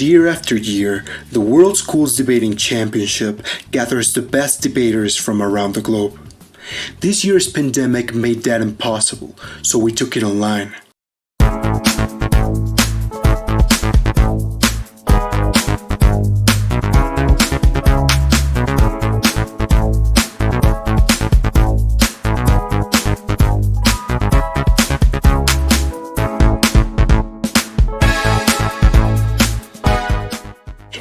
Year after year, the World Schools Debating Championship gathers the best debaters from around the globe. This year's pandemic made that impossible, so we took it online.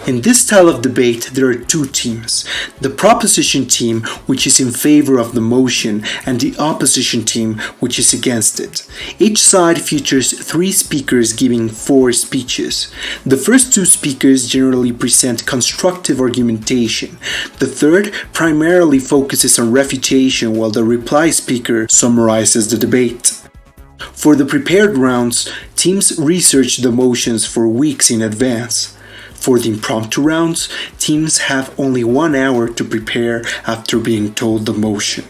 In this style of debate, there are two teams. The proposition team, which is in favor of the motion, and the opposition team, which is against it. Each side features 3 speakers giving 4 speeches. The first 2 speakers generally present constructive argumentation. The third primarily focuses on refutation, while the reply speaker summarizes the debate. For the prepared rounds, teams research the motions for weeks in advance. For the impromptu rounds, teams have only 1 hour to prepare after being told the motion.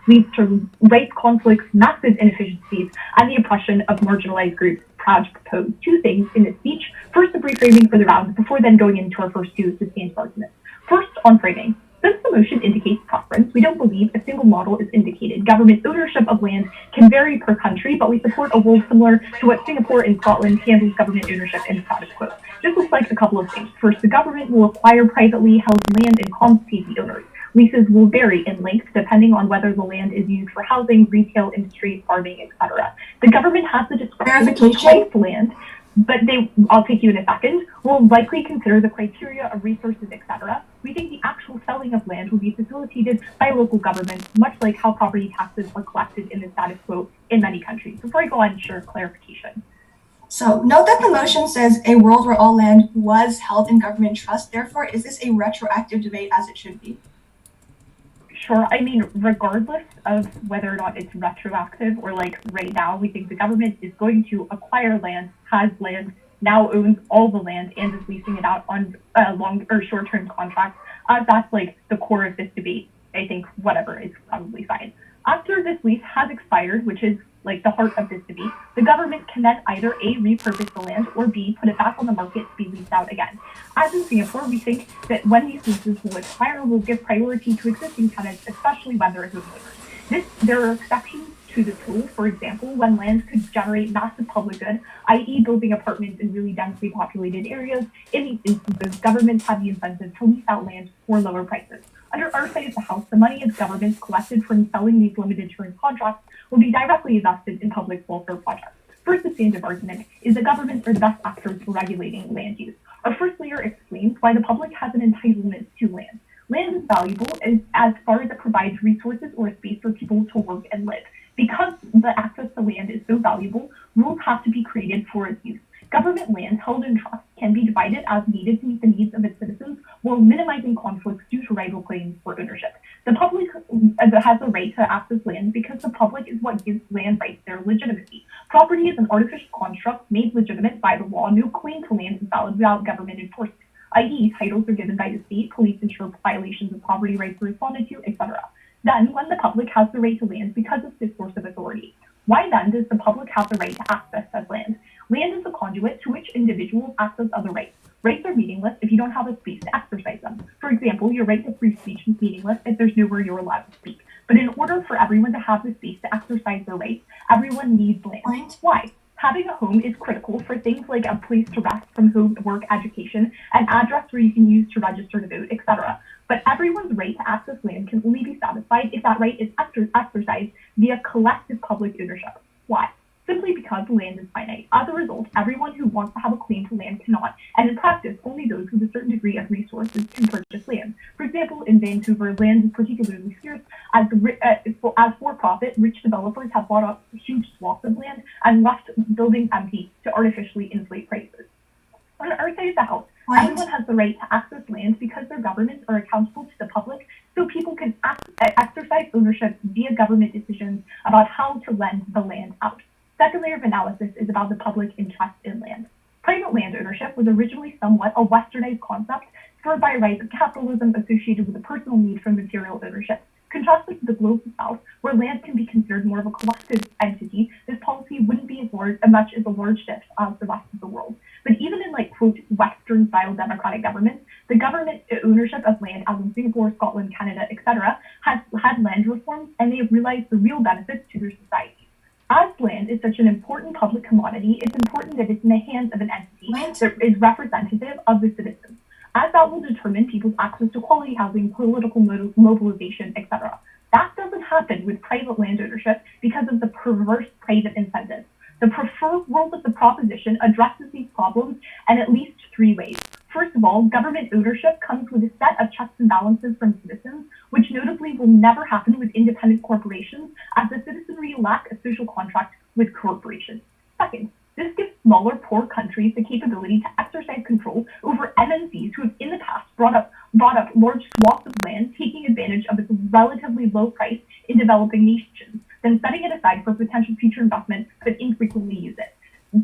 leads to race conflicts, massive inefficiencies, and the oppression of marginalized groups. Proud to propose two things in this speech. First, a brief framing for the round before then going into our first two sustained arguments. First, on framing. Since the motion indicates preference, we don't believe a single model is indicated. Government ownership of land can vary per country, but we support a rule similar to what Singapore and Scotland handles government ownership in status quo. This looks like a couple of things. First, the government will acquire privately held land and compensate the owners. Leases will vary in length depending on whether the land is used for housing, retail, industry, farming, etc. The government has the discretion to place land, but I'll take you in a second, will likely consider the criteria of resources, etc. We think the actual selling of land will be facilitated by local governments, much like how property taxes are collected in the status quo in many countries. Before I go on, sure, clarification. So note that the motion says a world where all land was held in government trust. Therefore, is this a retroactive debate as it should be? Sure. I mean, regardless of whether or not it's retroactive or like right now, we think the government is going to acquire land, has land, now owns all the land, and is leasing it out on long or short-term contracts. That's like the core of this debate. I think whatever is probably fine. After this lease has expired, which is like the heart of this debate, the government can then either A, repurpose the land, or B, put it back on the market to be leased out again. As in Singapore, we think that when these leases will expire, we'll give priority to existing tenants, especially when they're homeowners. There are exceptions to this rule. For example, when land could generate massive public good, i.e. building apartments in really densely populated areas, in these instances, governments have the incentive to lease out land for lower prices. Under our side of the house, the money as governments collected from selling these limited term contracts will be directly invested in public welfare projects. First substantive argument is that governments are the best actors for regulating land use. Our first layer explains why the public has an entitlement to land. Land is valuable as far as it provides resources or a space for people to work and live. Because the access to land is so valuable, rules have to be created for its use. Government land held in trust can be divided as needed to meet the needs of its citizens while minimizing conflicts due to rival claims for ownership. The public has a right to access land because the public is what gives land rights their legitimacy. Property is an artificial construct made legitimate by the law. No claim to land is valid without government enforcement, i.e. titles are given by the state, police ensure violations of property rights are responded to, etc. Then, when the public has the right to land because it's its source of authority, why then does the public have the right to access said land? Land is the conduit to which individuals access other rights. Rights are meaningless if you don't have a space to exercise them. For example, your right to free speech is meaningless if there's nowhere you're allowed to speak. But in order for everyone to have the space to exercise their rights, everyone needs land. Why? Having a home is critical for things like a place to rest from home, work, education, an address where you can use to register to vote, etc. But everyone's right to access land can only be satisfied if that right is exercised via collective public ownership. Why? Simply because land is finite. As a result, everyone who wants to have a claim to land cannot, and in practice, only those with a certain degree of resources can purchase land. For example, in Vancouver, land is particularly scarce as for-profit rich developers have bought up huge swaths of land and left buildings empty to artificially inflate prices. On our side of the house, everyone has the right to access land because their governments are accountable to the public, so people can exercise ownership via government decisions about how to lend the land out. Second layer of analysis is about the public interest in land. Private land ownership was originally somewhat a westernized concept spurred by a rise of capitalism associated with a personal need for material ownership. Contrasted to the global south, where land can be considered more of a collective entity, this policy wouldn't be as much as a large shift as the rest of the world. But even in quote, Western-style democratic governments, the government ownership of land, as in Singapore, Scotland, Canada, etc., has had land reforms, and they have realized the real benefits to their society. As land is such an important public commodity, it's important that it's in the hands of an entity that is representative of the citizens, as that will determine people's access to quality housing, political mobilization, etc. That doesn't happen with private land ownership because of the perverse private incentives. The preferred world of the proposition addresses these problems in at least three ways. First of all, government ownership comes with a set of checks and balances from citizens, which notably will never happen with independent corporations, as the citizenry lack a social contract with corporations. Second, this gives smaller, poor countries the capability to exercise control over MNCs who have in the past brought up large swaths of land, taking advantage of its relatively low price in developing nations, then setting it aside for potential future investment but infrequently use it.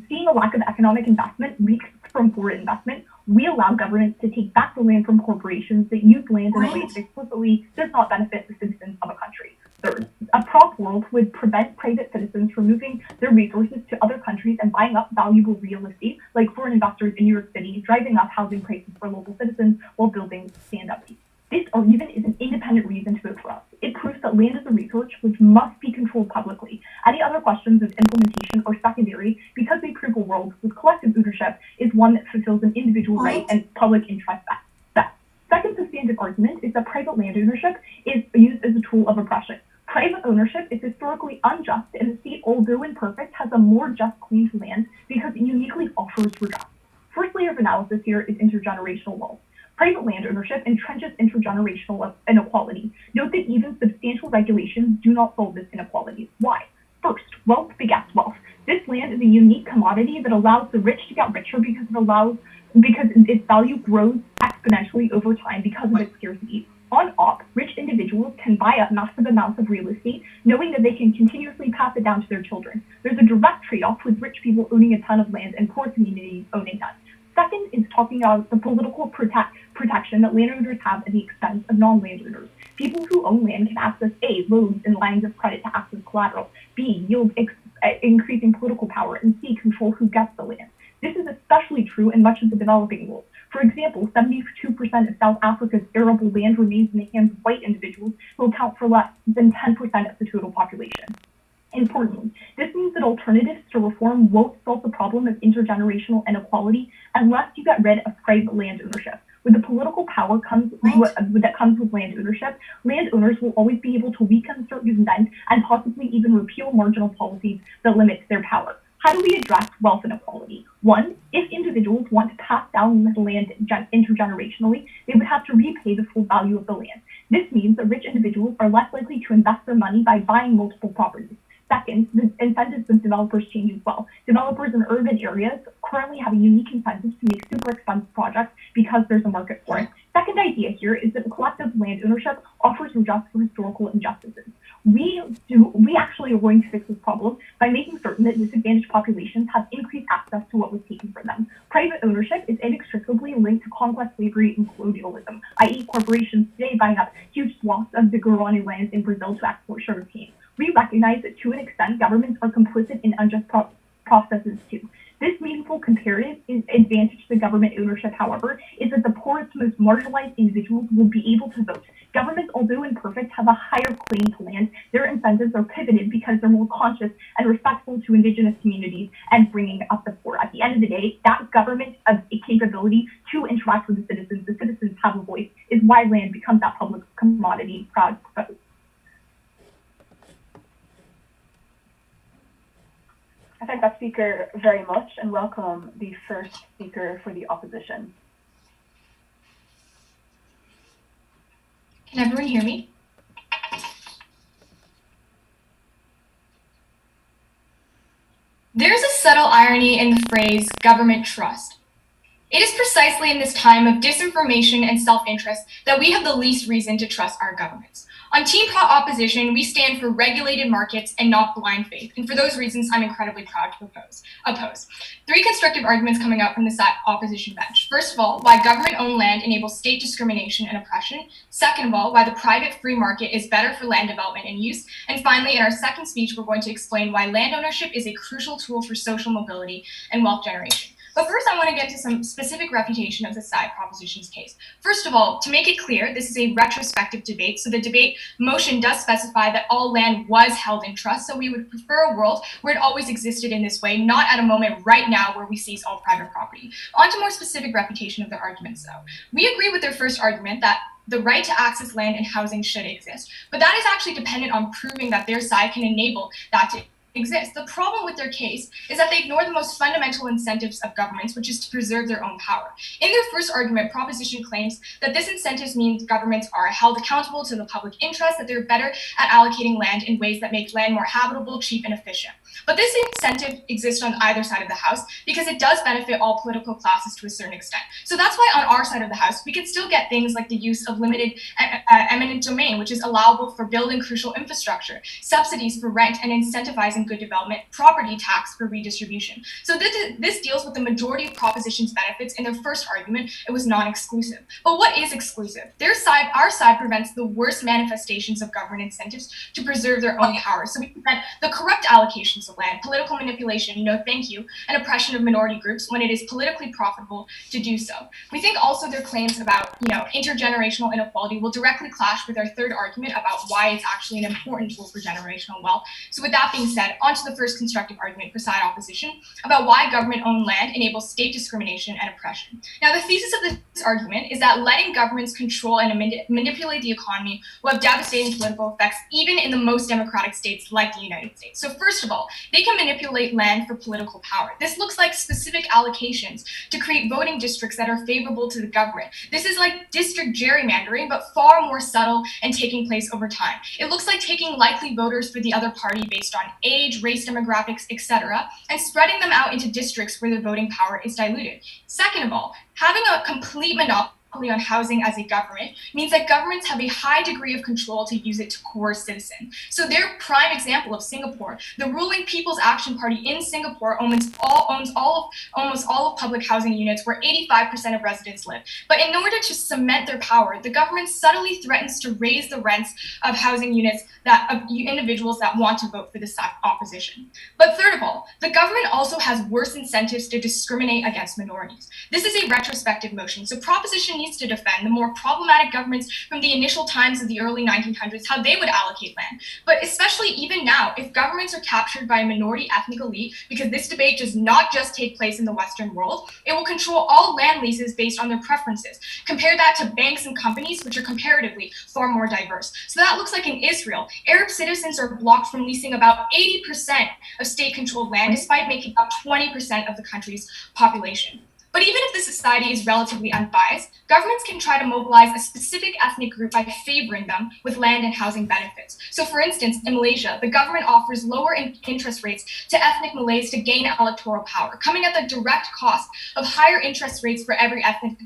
Seeing a lack of economic investment leaks from foreign investment, we allow governments to take back the land from corporations that use land in a way that explicitly does not benefit the citizens of a country. Third, A prop world would prevent private citizens from moving their resources to other countries and buying up valuable real estate, like foreign investors in New York City, driving up housing prices for local citizens while buildings stand empty. This argument is an independent reason to vote for us. It proves that land is a resource which must be controlled publicly. Any other questions of implementation are secondary because they prove a world with collective ownership is one that fulfills an individual right and public interest best. Second substantive argument is that private land ownership is used as a tool of oppression. Private ownership is historically unjust, and the state, although imperfect, has a more just claim to land because it uniquely offers redress. First layer of analysis here is intergenerational wealth. Private land ownership entrenches intergenerational inequality. Note that even substantial regulations do not solve this inequality. Why? First, wealth begets wealth. This land is a unique commodity that allows the rich to get richer because its value grows exponentially over time because of its scarcity. On op, rich individuals can buy up massive amounts of real estate, knowing that they can continuously pass it down to their children. There's a direct trade-off with rich people owning a ton of land and poor communities owning none. Second is talking about the political protection that landowners have at the expense of non-landowners. People who own land can access A, loans and lines of credit to act as collateral, B, yield increasing political power, and C, control who gets the land. This is especially true in much of the developing world. For example, 72% of South Africa's arable land remains in the hands of white individuals who account for less than 10% of the total population. Importantly, this means that alternatives to reform won't solve the problem of intergenerational inequality unless you get rid of private land ownership. With the political power that comes with land ownership, landowners will always be able to weaken, circumvent, and possibly even repeal marginal policies that limit their power. How do we address wealth inequality? One, if individuals want to pass down the land intergenerationally, they would have to repay the full value of the land. This means that rich individuals are less likely to invest their money by buying multiple properties. Second, the incentives of developers change as well. Developers in urban areas currently have a unique incentive to make super expensive projects because there's a market for it. Second idea here is that collective land ownership offers redress for historical injustices. We actually are going to fix this problem by making certain that disadvantaged populations have increased access to what was taken from them. Private ownership is inextricably linked to conquest, slavery, and colonialism, i.e. corporations today buying up huge swaths of the Guarani lands in Brazil to export sugarcane. We recognize that to an extent, governments are complicit in unjust processes too. This meaningful comparative advantage to government ownership, however, is that the poorest, most marginalized individuals will be able to vote. Governments, although imperfect, have a higher claim to land. Their incentives are pivoted because they're more conscious and respectful to indigenous communities and bringing up the poor. At the end of the day, that government of a capability to interact with the citizens have a voice, is why land becomes that public commodity proud to vote. I thank that speaker very much and welcome the first speaker for the opposition. Can everyone hear me? There's a subtle irony in the phrase government trust. It is precisely in this time of disinformation and self-interest that we have the least reason to trust our governments. On Team Opposition, we stand for regulated markets and not blind faith, and for those reasons, I'm incredibly proud to oppose. 3 constructive arguments coming out from the opposition bench. First of all, why government-owned land enables state discrimination and oppression. Second of all, why the private free market is better for land development and use. And finally, in our second speech, we're going to explain why land ownership is a crucial tool for social mobility and wealth generation. But first, I want to get to some specific refutation of the proposition's case. First of all, to make it clear, this is a retrospective debate, so the debate motion does specify that all land was held in trust, so we would prefer a world where it always existed in this way, not at a moment right now where we seize all private property. On to more specific refutation of their arguments, though. We agree with their first argument that the right to access land and housing should exist, but that is actually dependent on proving that their side can enable that to exist. The problem with their case is that they ignore the most fundamental incentives of governments, which is to preserve their own power. In their first argument, Proposition claims that this incentive means governments are held accountable to the public interest, that they're better at allocating land in ways that make land more habitable, cheap, and efficient. But this incentive exists on either side of the house because it does benefit all political classes to a certain extent. So that's why on our side of the house, we can still get things like the use of limited eminent domain, which is allowable for building crucial infrastructure, subsidies for rent, and incentivizing and good development property tax for redistribution. So this deals with the majority of Proposition's benefits. In their first argument, it was non-exclusive. But what is exclusive? Our side prevents the worst manifestations of government incentives to preserve their own power. So we prevent the corrupt allocations of land, political manipulation, no thank you, and oppression of minority groups when it is politically profitable to do so. We think also their claims about, intergenerational inequality will directly clash with our third argument about why it's actually an important tool for generational wealth. So with that being said, on to the first constructive argument for side opposition about why government-owned land enables state discrimination and oppression. Now, the thesis of this argument is that letting governments control and manipulate the economy will have devastating political effects even in the most democratic states like the United States. So first of all, they can manipulate land for political power. This looks like specific allocations to create voting districts that are favorable to the government. This is like district gerrymandering, but far more subtle and taking place over time. It looks like taking likely voters for the other party based on age, race demographics, etc., and spreading them out into districts where their voting power is diluted. Second of all, having a complete monopoly on housing as a government means that governments have a high degree of control to use it to coerce citizens. So their prime example of Singapore, the ruling People's Action Party in Singapore owns almost all of public housing units where 85% of residents live. But in order to cement their power, the government subtly threatens to raise the rents of housing units of individuals that want to vote for the opposition. But third of all, the government also has worse incentives to discriminate against minorities. This is a retrospective motion, so Proposition needs to defend the more problematic governments from the initial times of the early 1900s, how they would allocate land. But especially even now, if governments are captured by a minority ethnic elite, because this debate does not just take place in the Western world, it will control all land leases based on their preferences. Compare that to banks and companies, which are comparatively far more diverse. So that looks like in Israel, Arab citizens are blocked from leasing about 80% of state-controlled land, despite making up 20% of the country's population. But even if the society is relatively unbiased, governments can try to mobilize a specific ethnic group by favoring them with land and housing benefits. So for instance, in Malaysia, the government offers lower interest rates to ethnic Malays to gain electoral power, coming at the direct cost of higher interest rates for every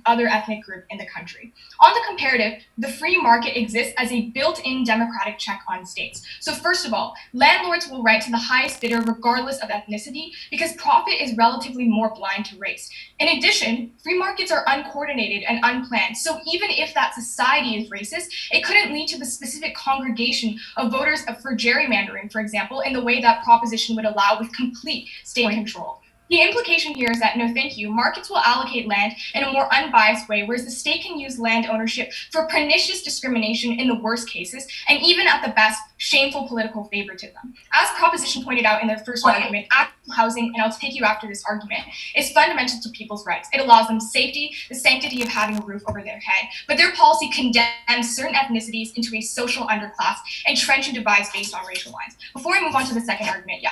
other ethnic group in the country. On the comparative, the free market exists as a built-in democratic check on states. So first of all, landlords will rent to the highest bidder regardless of ethnicity because profit is relatively more blind to race. In addition, free markets are uncoordinated and unplanned, so even if that society is racist, it couldn't lead to the specific congregation of voters for gerrymandering, for example, in the way that Proposition would allow with complete state control. The implication here is that, no thank you, markets will allocate land in a more unbiased way, whereas the state can use land ownership for pernicious discrimination in the worst cases, and even at the best, shameful political favoritism. As Proposition pointed out in their first argument, actual housing, and I'll take you after this argument, is fundamental to people's rights. It allows them safety, the sanctity of having a roof over their head, but their policy condemns certain ethnicities into a social underclass, entrenching divides based on racial lines. Before I move on to the second argument,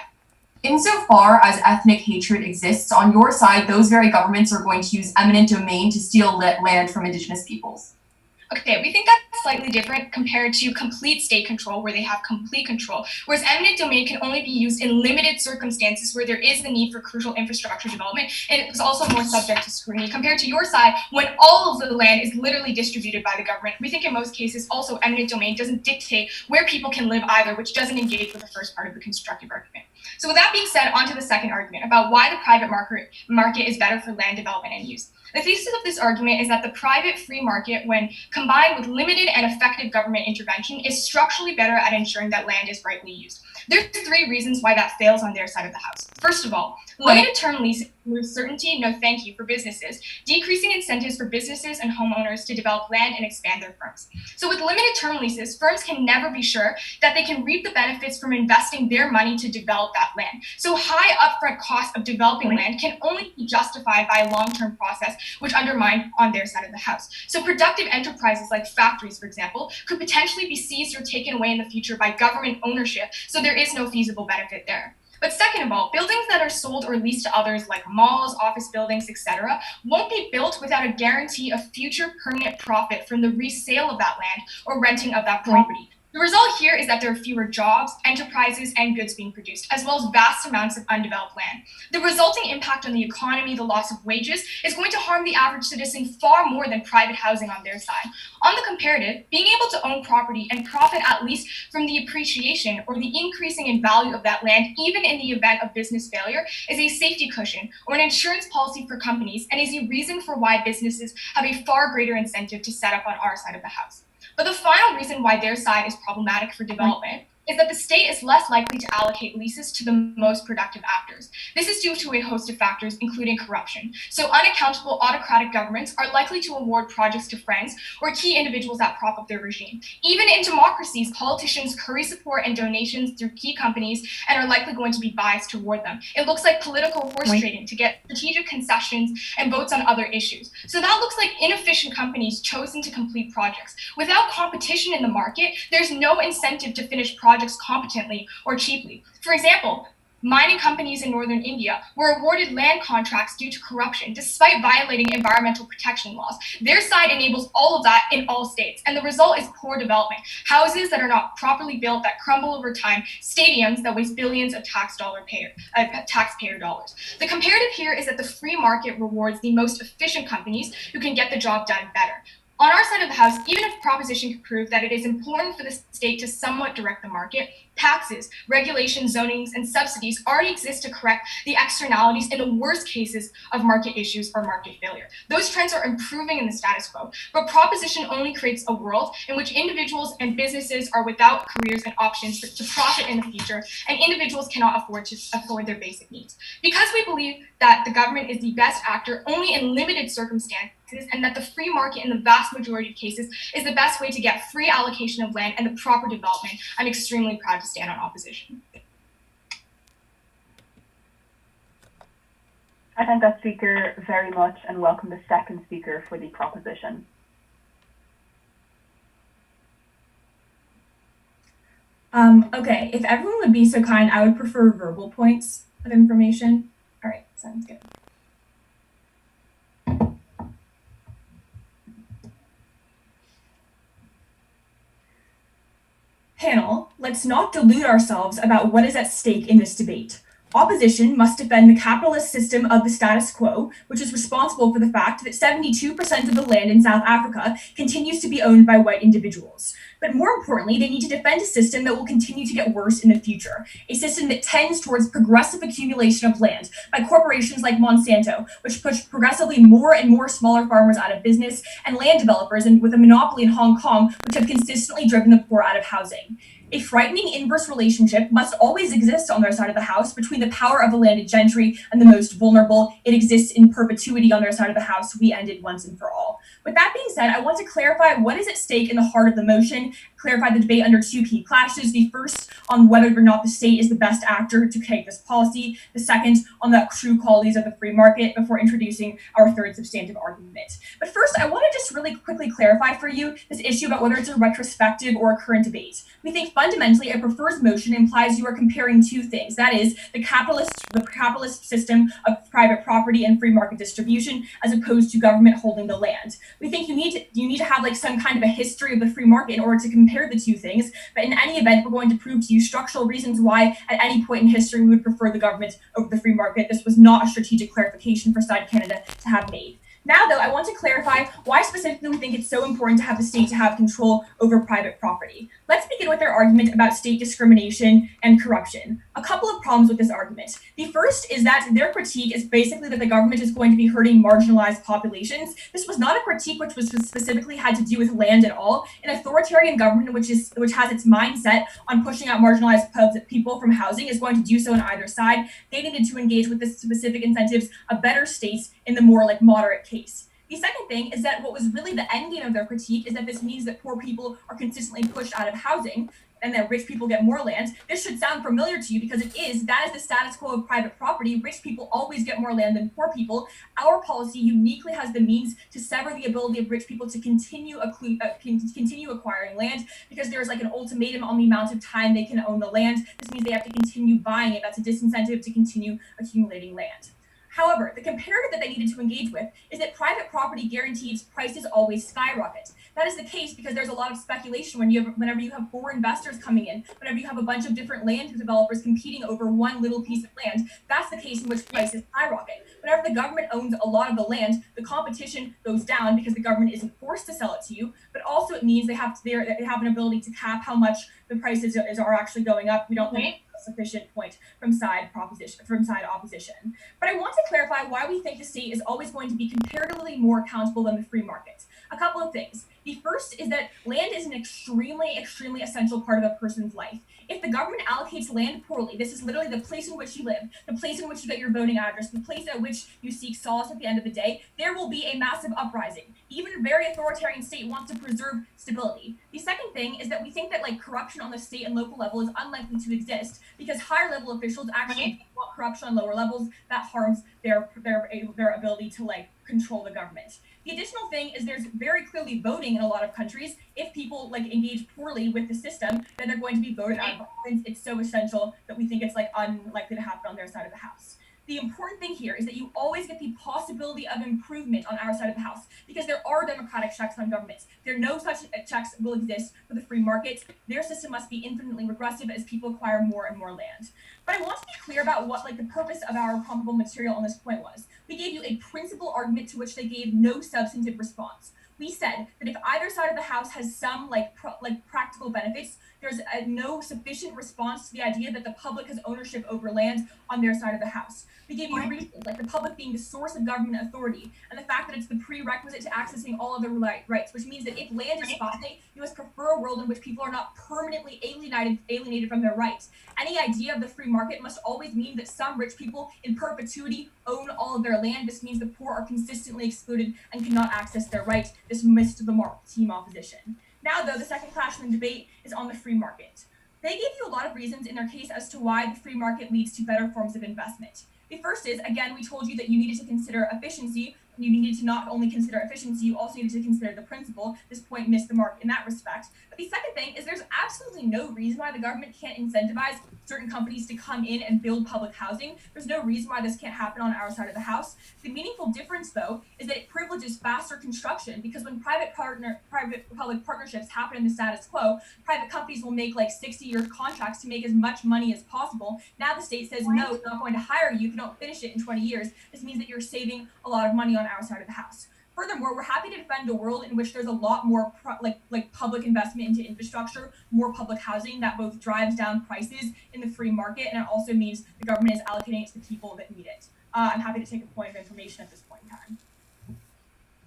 Insofar as ethnic hatred exists, on your side, those very governments are going to use eminent domain to steal land from indigenous peoples. Okay, we think that's slightly different compared to complete state control, where they have complete control, whereas eminent domain can only be used in limited circumstances where there is the need for crucial infrastructure development, and it's also more subject to scrutiny. Compared to your side, when all of the land is literally distributed by the government, we think in most cases also eminent domain doesn't dictate where people can live either, which doesn't engage with the first part of the constructive argument. So with that being said, on to the second argument about why the private market is better for land development and use. The thesis of this argument is that the private free market, when combined with limited and effective government intervention, is structurally better at ensuring that land is rightly used. There's three reasons why that fails on their side of the house. First of all, limited term leases with certainty, no thank you for businesses, decreasing incentives for businesses and homeowners to develop land and expand their firms. So with limited term leases, firms can never be sure that they can reap the benefits from investing their money to develop that land. So high upfront costs of developing land can only be justified by a long-term process, which undermine on their side of the house. So productive enterprises like factories, for example, could potentially be seized or taken away in the future by government ownership, so there is no feasible benefit there. But second of all, buildings that are sold or leased to others like malls, office buildings, etc., won't be built without a guarantee of future permanent profit from the resale of that land or renting of that property. The result here is that there are fewer jobs, enterprises, and goods being produced, as well as vast amounts of undeveloped land. The resulting impact on the economy, the loss of wages, is going to harm the average citizen far more than private housing on their side. On the comparative, being able to own property and profit at least from the appreciation or the increasing in value of that land, even in the event of business failure, is a safety cushion or an insurance policy for companies, and is a reason for why businesses have a far greater incentive to set up on our side of the house. But the final reason why their side is problematic for development is that the state is less likely to allocate leases to the most productive actors. This is due to a host of factors, including corruption. So unaccountable autocratic governments are likely to award projects to friends or key individuals that prop up their regime. Even in democracies, politicians curry support and donations through key companies and are likely going to be biased toward them. It looks like political horse trading to get strategic concessions and votes on other issues. So that looks like inefficient companies chosen to complete projects. Without competition in the market, there's no incentive to finish projects competently or cheaply. For example, mining companies in northern India were awarded land contracts due to corruption, despite violating environmental protection laws. Their side enables all of that in all states, and the result is poor development. Houses that are not properly built, that crumble over time, stadiums that waste billions of taxpayer dollars. The comparative here is that the free market rewards the most efficient companies who can get the job done better. On our side of the house, even if Proposition could prove that it is important for the state to somewhat direct the market, taxes, regulations, zonings, and subsidies already exist to correct the externalities in the worst cases of market issues or market failure. Those trends are improving in the status quo, but Proposition only creates a world in which individuals and businesses are without careers and options to profit in the future, and individuals cannot afford their basic needs. Because we believe that the government is the best actor only in limited circumstances, and that the free market in the vast majority of cases is the best way to get free allocation of land and the proper development, I'm extremely proud to stand on Opposition. I thank that speaker very much and welcome the second speaker for the Proposition. Okay, if everyone would be so kind, I would prefer verbal points of information. All right, sounds good. Panel, let's not delude ourselves about what is at stake in this debate. Opposition must defend the capitalist system of the status quo, which is responsible for the fact that 72% of the land in South Africa continues to be owned by white individuals. But more importantly, they need to defend a system that will continue to get worse in the future, a system that tends towards progressive accumulation of land by corporations like Monsanto, which push progressively more and more smaller farmers out of business, and land developers with a monopoly in Hong Kong, which have consistently driven the poor out of housing. A frightening inverse relationship must always exist on their side of the house between the power of the landed gentry and the most vulnerable. It exists in perpetuity on their side of the house. We end it once and for all. With that being said, I want to clarify what is at stake in the heart of the motion, clarify the debate under two key clashes. The first on whether or not the state is the best actor to take this policy. The second on the true qualities of the free market before introducing our third substantive argument. But first, I want to just really quickly clarify for you this issue about whether it's a retrospective or a current debate. We think fundamentally a prefers motion implies you are comparing two things. That is the capitalist system of private property and free market distribution as opposed to government holding the land. We think you need to have like some kind of a history of the free market in order to compare the two things. But in any event, we're going to prove to you structural reasons why at any point in history we would prefer the government over the free market. This was not a strategic clarification for Side Canada to have made. Now, though, I want to clarify why specifically we think it's so important to have the state to have control over private property. Let's begin with our argument about state discrimination and corruption. A couple of problems with this argument. The first is that their critique is basically that the government is going to be hurting marginalized populations. This was not a critique which was specifically had to do with land at all. An authoritarian government which has its mindset on pushing out marginalized people from housing is going to do so on either side. They needed to engage with the specific incentives of better states in the more like moderate case. The second thing is that what was really the end game of their critique is that this means that poor people are consistently pushed out of housing and that rich people get more land. This should sound familiar to you because it is. That is the status quo of private property. Rich people always get more land than poor people. Our policy uniquely has the means to sever the ability of rich people to continue acquiring land because there's like an ultimatum on the amount of time they can own the land. This means they have to continue buying it. That's a disincentive to continue accumulating land. However, the comparative that they needed to engage with is that private property guarantees prices always skyrocket. That is the case because there's a lot of speculation whenever you have foreign investors coming in, whenever you have a bunch of different land developers competing over one little piece of land. That's the case in which prices skyrocket. Whenever the government owns a lot of the land, the competition goes down because the government isn't forced to sell it to you, but also it means they have an ability to cap how much the prices are actually going up. We don't think a sufficient point from side opposition. But I want to clarify why we think the state is always going to be comparatively more accountable than the free market. A couple of things. The first is that land is an extremely, extremely essential part of a person's life. If the government allocates land poorly, this is literally the place in which you live, the place in which you get your voting address, the place at which you seek solace at the end of the day, there will be a massive uprising. Even a very authoritarian state wants to preserve stability. The second thing is that we think that corruption on the state and local level is unlikely to exist because higher level officials actually want corruption on lower levels that harms their ability to control the government. The additional thing is there's very clearly voting in a lot of countries. If people engage poorly with the system, then they're going to be voted out of office. It's so essential that we think it's unlikely to happen on their side of the house. The important thing here is that you always get the possibility of improvement on our side of the house because there are democratic checks on governments. There are no such checks will exist for the free market. Their system must be infinitely regressive as people acquire more and more land. But I want to be clear about what the purpose of our comparable material on this point was. We gave you a principal argument to which they gave no substantive response. We said that if either side of the house has some practical benefits, there's no sufficient response to the idea that the public has ownership over land on their side of the house. We gave you reasons like the public being the source of government authority and the fact that it's the prerequisite to accessing all other rights, which means that if land is finite, you must prefer a world in which people are not permanently alienated from their rights. Any idea of the free market must always mean that some rich people in perpetuity own all of their land. This means the poor are consistently excluded and cannot access their rights. This missed the team opposition. Now, though, the second clash in the debate is on the free market. They gave you a lot of reasons in their case as to why the free market leads to better forms of investment. The first is, again, we told you that you needed to consider efficiency. You needed to not only consider efficiency, you also needed to consider the principle. This point missed the mark in that respect. But the second thing is there's absolutely no reason why the government can't incentivize certain companies to come in and build public housing. There's no reason why this can't happen on our side of the house. The meaningful difference, though, is that it privileges faster construction because when private-public partnerships happen in the status quo, private companies will make 60-year contracts to make as much money as possible. Now the state says, no, we're not going to hire you if you don't finish it in 20 years. This means that you're saving a lot of money on our side of the house. Furthermore, we're happy to defend a world in which there's a lot more public investment into infrastructure, more public housing that both drives down prices in the free market and it also means the government is allocating it to the people that need it. I'm happy to take a point of information at this point in time.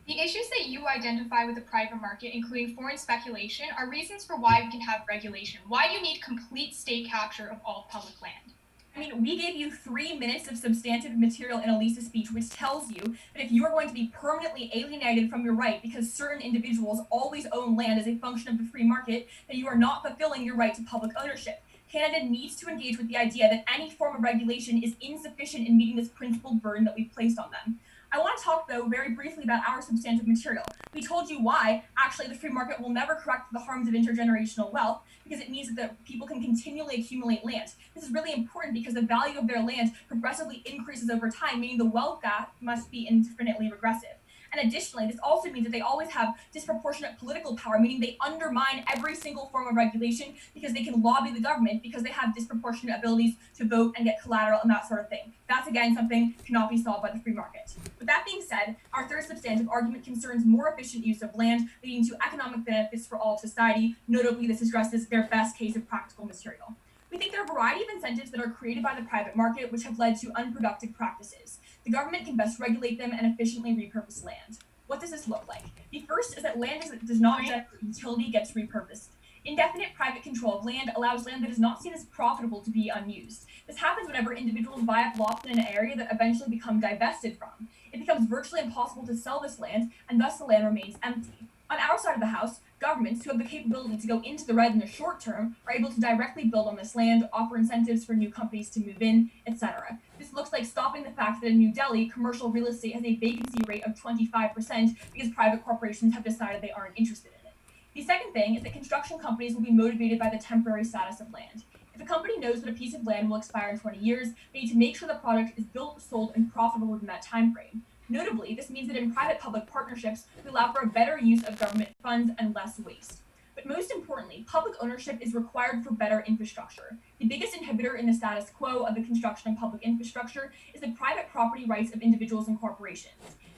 The issues that you identify with the private market, including foreign speculation, are reasons for why we can have regulation. Why do you need complete state capture of all public land? I mean, we gave you 3 minutes of substantive material in Elisa's speech, which tells you that if you are going to be permanently alienated from your right because certain individuals always own land as a function of the free market, then you are not fulfilling your right to public ownership. Canada needs to engage with the idea that any form of regulation is insufficient in meeting this principled burden that we've placed on them. I want to talk, though, very briefly about our substantive material. We told you why, actually, the free market will never correct the harms of intergenerational wealth because it means that people can continually accumulate land. This is really important because the value of their land progressively increases over time, meaning the wealth gap must be infinitely regressive. And additionally, this also means that they always have disproportionate political power, meaning they undermine every single form of regulation because they can lobby the government because they have disproportionate abilities to vote and get collateral and that sort of thing. That's, again, something cannot be solved by the free market. With that being said, our third substantive argument concerns more efficient use of land, leading to economic benefits for all of society. Notably, this addresses their best case of practical material. We think there are a variety of incentives that are created by the private market which have led to unproductive practices. The government can best regulate them and efficiently repurpose land. What does this look like? The first is that land that does not generate utility gets repurposed. Indefinite private control of land allows land that is not seen as profitable to be unused. This happens whenever individuals buy up lots in an area that eventually become divested from. It becomes virtually impossible to sell this land, and thus the land remains empty. On our side of the house, governments who have the capability to go into the red in the short term are able to directly build on this land, offer incentives for new companies to move in, etc. This looks like stopping the fact that in New Delhi, commercial real estate has a vacancy rate of 25% because private corporations have decided they aren't interested in it. The second thing is that construction companies will be motivated by the temporary status of land. If a company knows that a piece of land will expire in 20 years, they need to make sure the product is built, sold, and profitable within that time frame. Notably, this means that in private-public partnerships, we allow for a better use of government funds and less waste. But most importantly, public ownership is required for better infrastructure. The biggest inhibitor in the status quo of the construction of public infrastructure is the private property rights of individuals and corporations.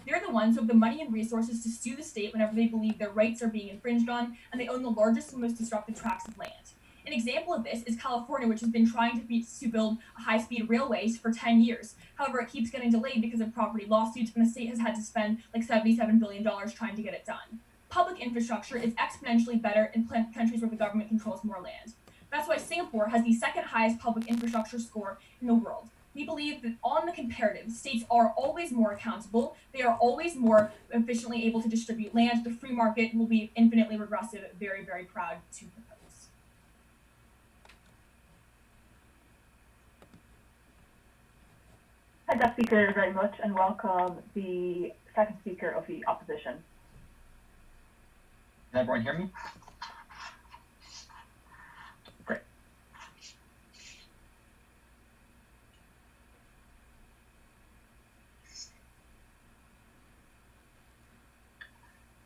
They're the ones who have the money and resources to sue the state whenever they believe their rights are being infringed on, and they own the largest and most disruptive tracts of land. An example of this is California, which has been trying to build a high-speed railways for 10 years. However, it keeps getting delayed because of property lawsuits, and the state has had to spend like $77 billion trying to get it done. Public infrastructure is exponentially better in countries where the government controls more land. That's why Singapore has the second highest public infrastructure score in the world. We believe that on the comparative, states are always more accountable, they are always more efficiently able to distribute land. The free market will be infinitely regressive. Very, very proud to propose. Thank that speaker very much, and welcome the second speaker of the opposition. Can everyone hear me? Great.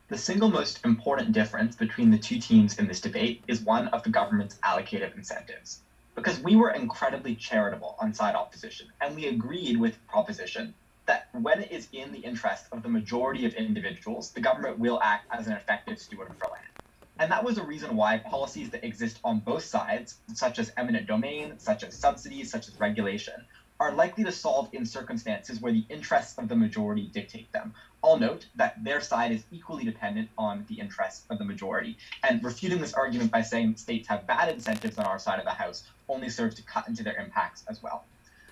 The single most important difference between the two teams in this debate is one of the government's allocative incentives. Because we were incredibly charitable on side opposition, and we agreed with Proposition that when it is in the interest of the majority of individuals, the government will act as an effective steward for land. And that was a reason why policies that exist on both sides, such as eminent domain, such as subsidies, such as regulation, are likely to solve in circumstances where the interests of the majority dictate them. I'll note that their side is equally dependent on the interests of the majority, and refuting this argument by saying states have bad incentives on our side of the house only serves to cut into their impacts as well.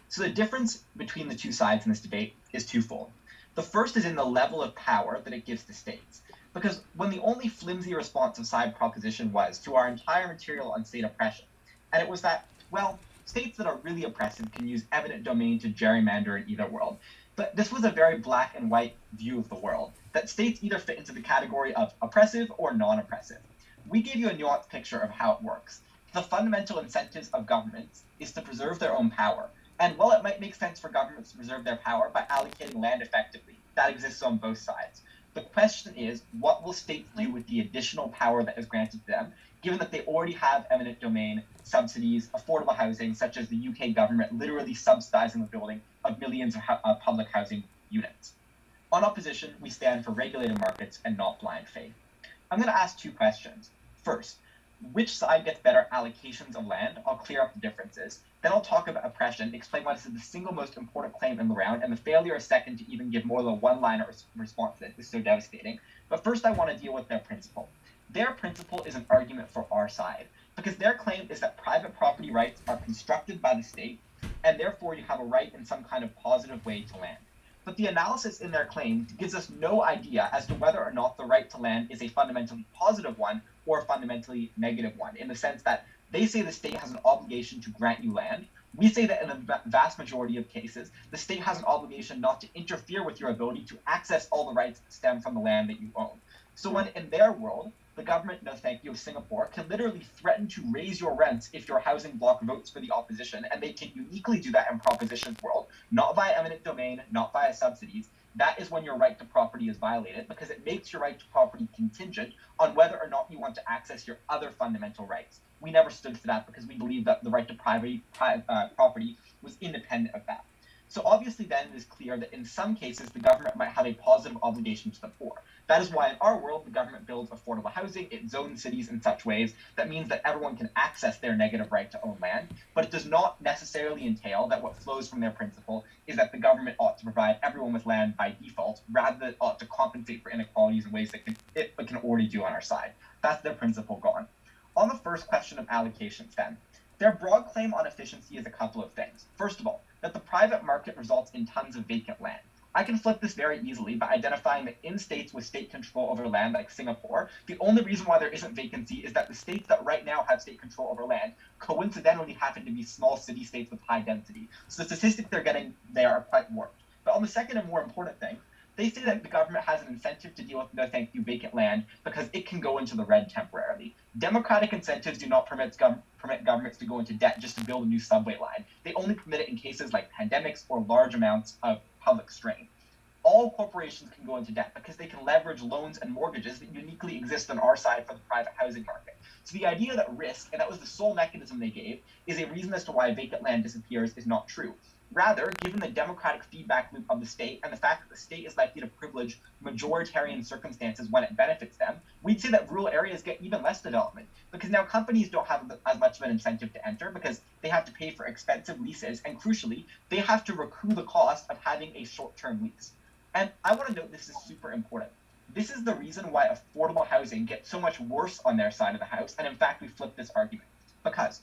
So the difference between the two sides in this debate is twofold. The first is in the level of power that it gives to states. Because when the only flimsy response of side Proposition was to our entire material on state oppression, and it was that, well, states that are really oppressive can use eminent domain to gerrymander in either world. But this was a very black and white view of the world, that states either fit into the category of oppressive or non-oppressive. We gave you a nuanced picture of how it works. The fundamental incentives of governments is to preserve their own power. And while it might make sense for governments to preserve their power by allocating land effectively, that exists on both sides. The question is, what will states do with the additional power that is granted to them, given that they already have eminent domain, subsidies, affordable housing, such as the UK government literally subsidizing the building of millions of public housing units? On Opposition, we stand for regulated markets and not blind faith. I'm going to ask two questions. First, which side gets better allocations of land? I'll clear up the differences. Then I'll talk about oppression, explain why this is the single most important claim in the round, and the failure of second to even give more than a one-liner response to it is so devastating. But first I want to deal with their principle. Their principle is an argument for our side, because their claim is that private property rights are constructed by the state, and therefore you have a right in some kind of positive way to land. But the analysis in their claim gives us no idea as to whether or not the right to land is a fundamentally positive one or a fundamentally negative one, in the sense that they say the state has an obligation to grant you land. We say that in the vast majority of cases, the state has an obligation not to interfere with your ability to access all the rights that stem from the land that you own. So when in their world, the government, no thank you, of Singapore can literally threaten to raise your rents if your housing bloc votes for the opposition, and they can uniquely do that in Proposition's world, not via eminent domain, not via subsidies. That is when your right to property is violated, because it makes your right to property contingent on whether or not you want to access your other fundamental rights. We never stood for that because we believed that the right to property was independent of that. So obviously then it is clear that in some cases the government might have a positive obligation to the poor. That is why in our world the government builds affordable housing, it zones cities in such ways that means that everyone can access their negative right to own land, but it does not necessarily entail that what flows from their principle is that the government ought to provide everyone with land by default, rather than it ought to compensate for inequalities in ways that it can already do on our side. That's their principle gone. On the first question of allocations then, their broad claim on efficiency is a couple of things. First of all, that the private market results in tons of vacant land. I can flip this very easily by identifying that in states with state control over land, like Singapore, the only reason why there isn't vacancy is that the states that right now have state control over land coincidentally happen to be small city states with high density. So the statistics they're getting there are quite warped. But on the second and more important thing, they say that the government has an incentive to deal with no thank you vacant land because it can go into the red temporarily. Democratic incentives do not permit governments to go into debt just to build a new subway line. They only permit it in cases like pandemics or large amounts of public strain. All corporations can go into debt because they can leverage loans and mortgages that uniquely exist on our side for the private housing market. So the idea that risk, and that was the sole mechanism they gave, is a reason as to why vacant land disappears is not true. Rather, given the democratic feedback loop of the state and the fact that the state is likely to privilege majoritarian circumstances when it benefits them, we'd say that rural areas get even less development because now companies don't have as much of an incentive to enter because they have to pay for expensive leases, and crucially, they have to recoup the cost of having a short-term lease. And I want to note this is super important. This is the reason why affordable housing gets so much worse on their side of the house, and in fact, we flip this argument because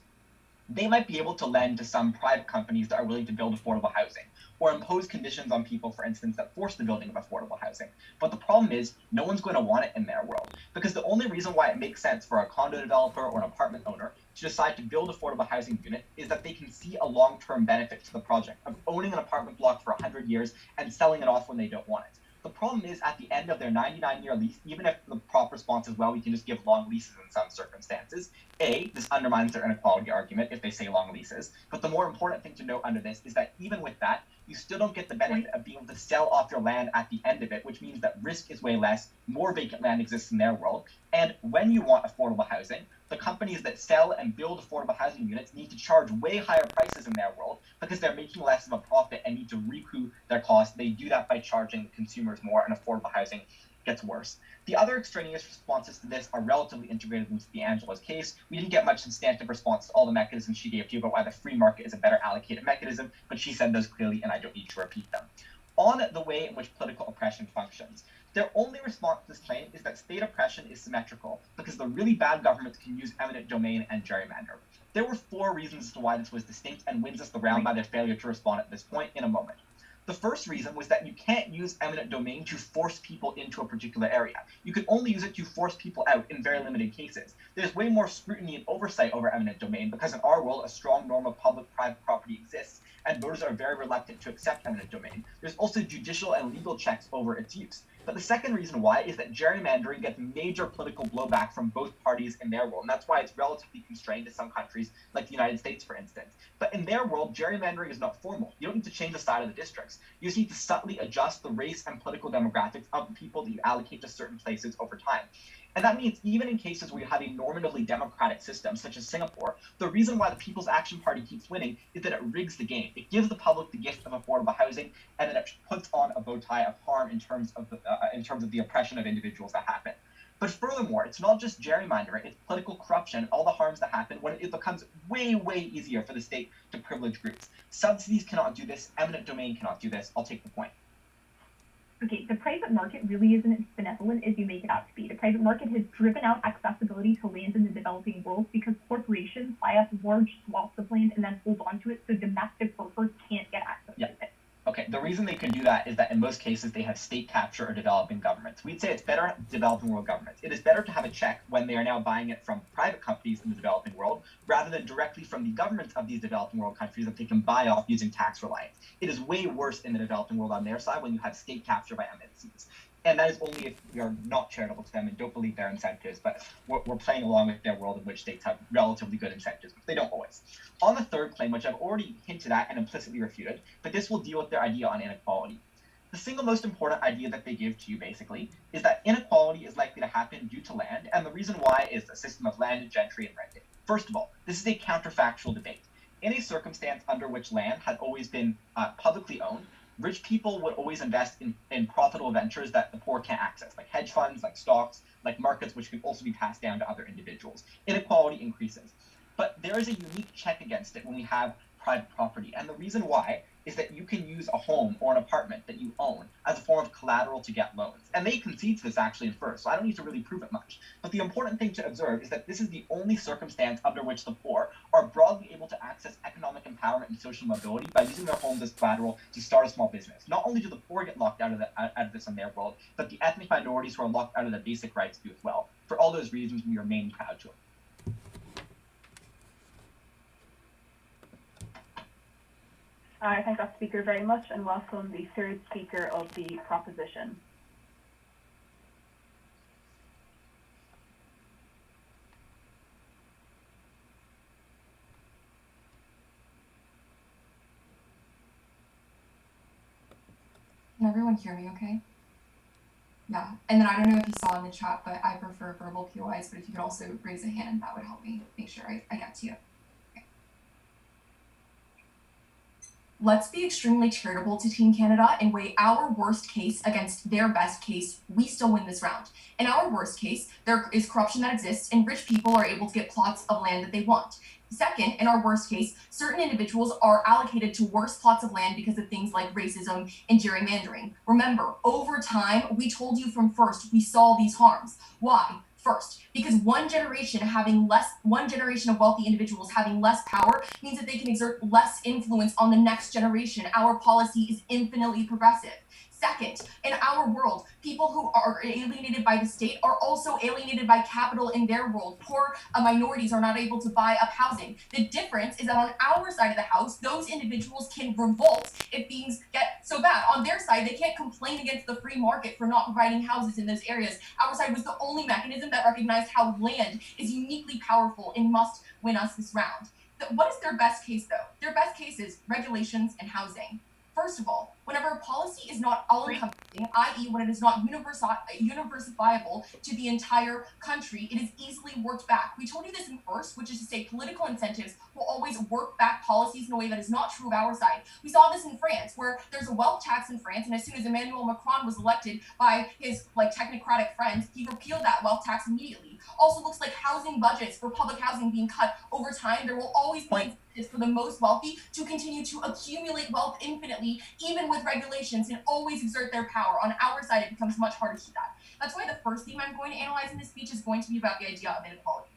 they might be able to lend to some private companies that are willing to build affordable housing or impose conditions on people, for instance, that force the building of affordable housing. But the problem is no one's going to want it in their world because the only reason why it makes sense for a condo developer or an apartment owner to decide to build affordable housing unit is that they can see a long-term benefit to the project of owning an apartment block for 100 years and selling it off when they don't want it. The problem is at the end of their 99-year lease, even if the prop response is, well, we can just give long leases in some circumstances, this undermines their inequality argument if they say long leases. But the more important thing to note under this is that even with that, you still don't get the benefit of being able to sell off your land at the end of it, which means that risk is way less, more vacant land exists in their world. And when you want affordable housing, the companies that sell and build affordable housing units need to charge way higher prices in their world because they're making less of a profit and need to recoup their costs. They do that by charging the consumers more, and affordable housing gets worse. The other extraneous responses to this are relatively integrated into the Angela's case. We didn't get much substantive response to all the mechanisms she gave to you about why the free market is a better allocated mechanism, but she said those clearly, and I don't need to repeat them. On the way in which political oppression functions, their only response to this claim is that state oppression is symmetrical because the really bad governments can use eminent domain and gerrymander. There were 4 reasons as to why this was distinct and wins us the round by their failure to respond at this point in a moment. The first reason was that you can't use eminent domain to force people into a particular area. You can only use it to force people out in very limited cases. There's way more scrutiny and oversight over eminent domain because in our world, a strong norm of public-private property exists, and voters are very reluctant to accept eminent domain. There's also judicial and legal checks over its use. But the second reason why is that gerrymandering gets major political blowback from both parties in their world, and that's why it's relatively constrained to some countries, like the United States, for instance. But in their world, gerrymandering is not formal. You don't need to change the side of the districts. You just need to subtly adjust the race and political demographics of the people that you allocate to certain places over time. And that means even in cases where you have a normatively democratic system, such as Singapore, the reason why the People's Action Party keeps winning is that it rigs the game. It gives the public the gift of affordable housing, and then it puts on a bow tie of harm in terms of the oppression of individuals that happen. But furthermore, it's not just gerrymandering, it's political corruption, all the harms that happen when it becomes way, way easier for the state to privilege groups. Subsidies cannot do this, eminent domain cannot do this. I'll take the point. Okay, the private market really isn't as benevolent as you make it out to be. The private market has driven out accessibility to land in the developing world because corporations buy up large swaths of land and then hold on to it so domestic workers can't get access to it. Okay, the reason they can do that is that in most cases they have state capture or developing governments. We'd say it's better developing world governments. It is better to have a check when they are now buying it from private companies in the developing world rather than directly from the governments of these developing world countries that they can buy off using tax reliance. It is way worse in the developing world on their side when you have state capture by MNCs. And that is only if we are not charitable to them and don't believe their incentives, but we're playing along with their world in which states have relatively good incentives, but they don't always. On the third claim, which I've already hinted at and implicitly refuted, but this will deal with their idea on inequality. The single most important idea that they give to you, basically, is that inequality is likely to happen due to land, and the reason why is the system of landed gentry and rented. First of all, this is a counterfactual debate. In a circumstance under which land had always been publicly owned, rich people would always invest in profitable ventures that the poor can't access, like hedge funds, like stocks, like markets, which can also be passed down to other individuals. Inequality increases. But there is a unique check against it when we have private property. And the reason why is that you can use a home or an apartment that you own as a form of collateral to get loans. And they concede to this actually at first, so I don't need to really prove it much. But the important thing to observe is that this is the only circumstance under which the poor are broadly able to access economic empowerment and social mobility by using their homes as collateral to start a small business. Not only do the poor get locked out of this in their world, but the ethnic minorities who are locked out of the basic rights do as well. For all those reasons, we remain proud to it. I thank that speaker very much and welcome the third speaker of the proposition. everyone hear me okay? Yeah, and then I don't know if you saw in the chat, but I prefer verbal POIs, but if you could also raise a hand, that would help me make sure I get to you. Okay. Let's be extremely charitable to Team Canada and weigh our worst case against their best case. We still win this round. In our worst case, there is corruption that exists and rich people are able to get plots of land that they want. Second, in our worst case, certain individuals are allocated to worse plots of land because of things like racism and gerrymandering. Remember, over time, we told you from first, we saw these harms. Why? First, because one generation of wealthy individuals having less power means that they can exert less influence on the next generation. Our policy is infinitely progressive. Second, in our world, people who are alienated by the state are also alienated by capital in their world. Poor minorities are not able to buy up housing. The difference is that on our side of the house, those individuals can revolt if things get so bad. On their side, they can't complain against the free market for not providing houses in those areas. Our side was the only mechanism that recognized how land is uniquely powerful and must win us this round. What is their best case, though? Their best case is regulations and housing. First of all, whenever a policy is not all-encompassing, i.e. when it is not universifiable to the entire country, it is easily worked back. We told you this in first, which is to say political incentives will always work back policies in a way that is not true of our side. We saw this in France, where there's a wealth tax in France, and as soon as Emmanuel Macron was elected by his technocratic friends, he repealed that wealth tax immediately. Also looks like housing budgets for public housing being cut over time. There will always be incentives for the most wealthy to continue to accumulate wealth infinitely, even with regulations, and always exert their power. On our side, it becomes much harder to do that. That's why the first theme I'm going to analyze in this speech is going to be about the idea of inequality.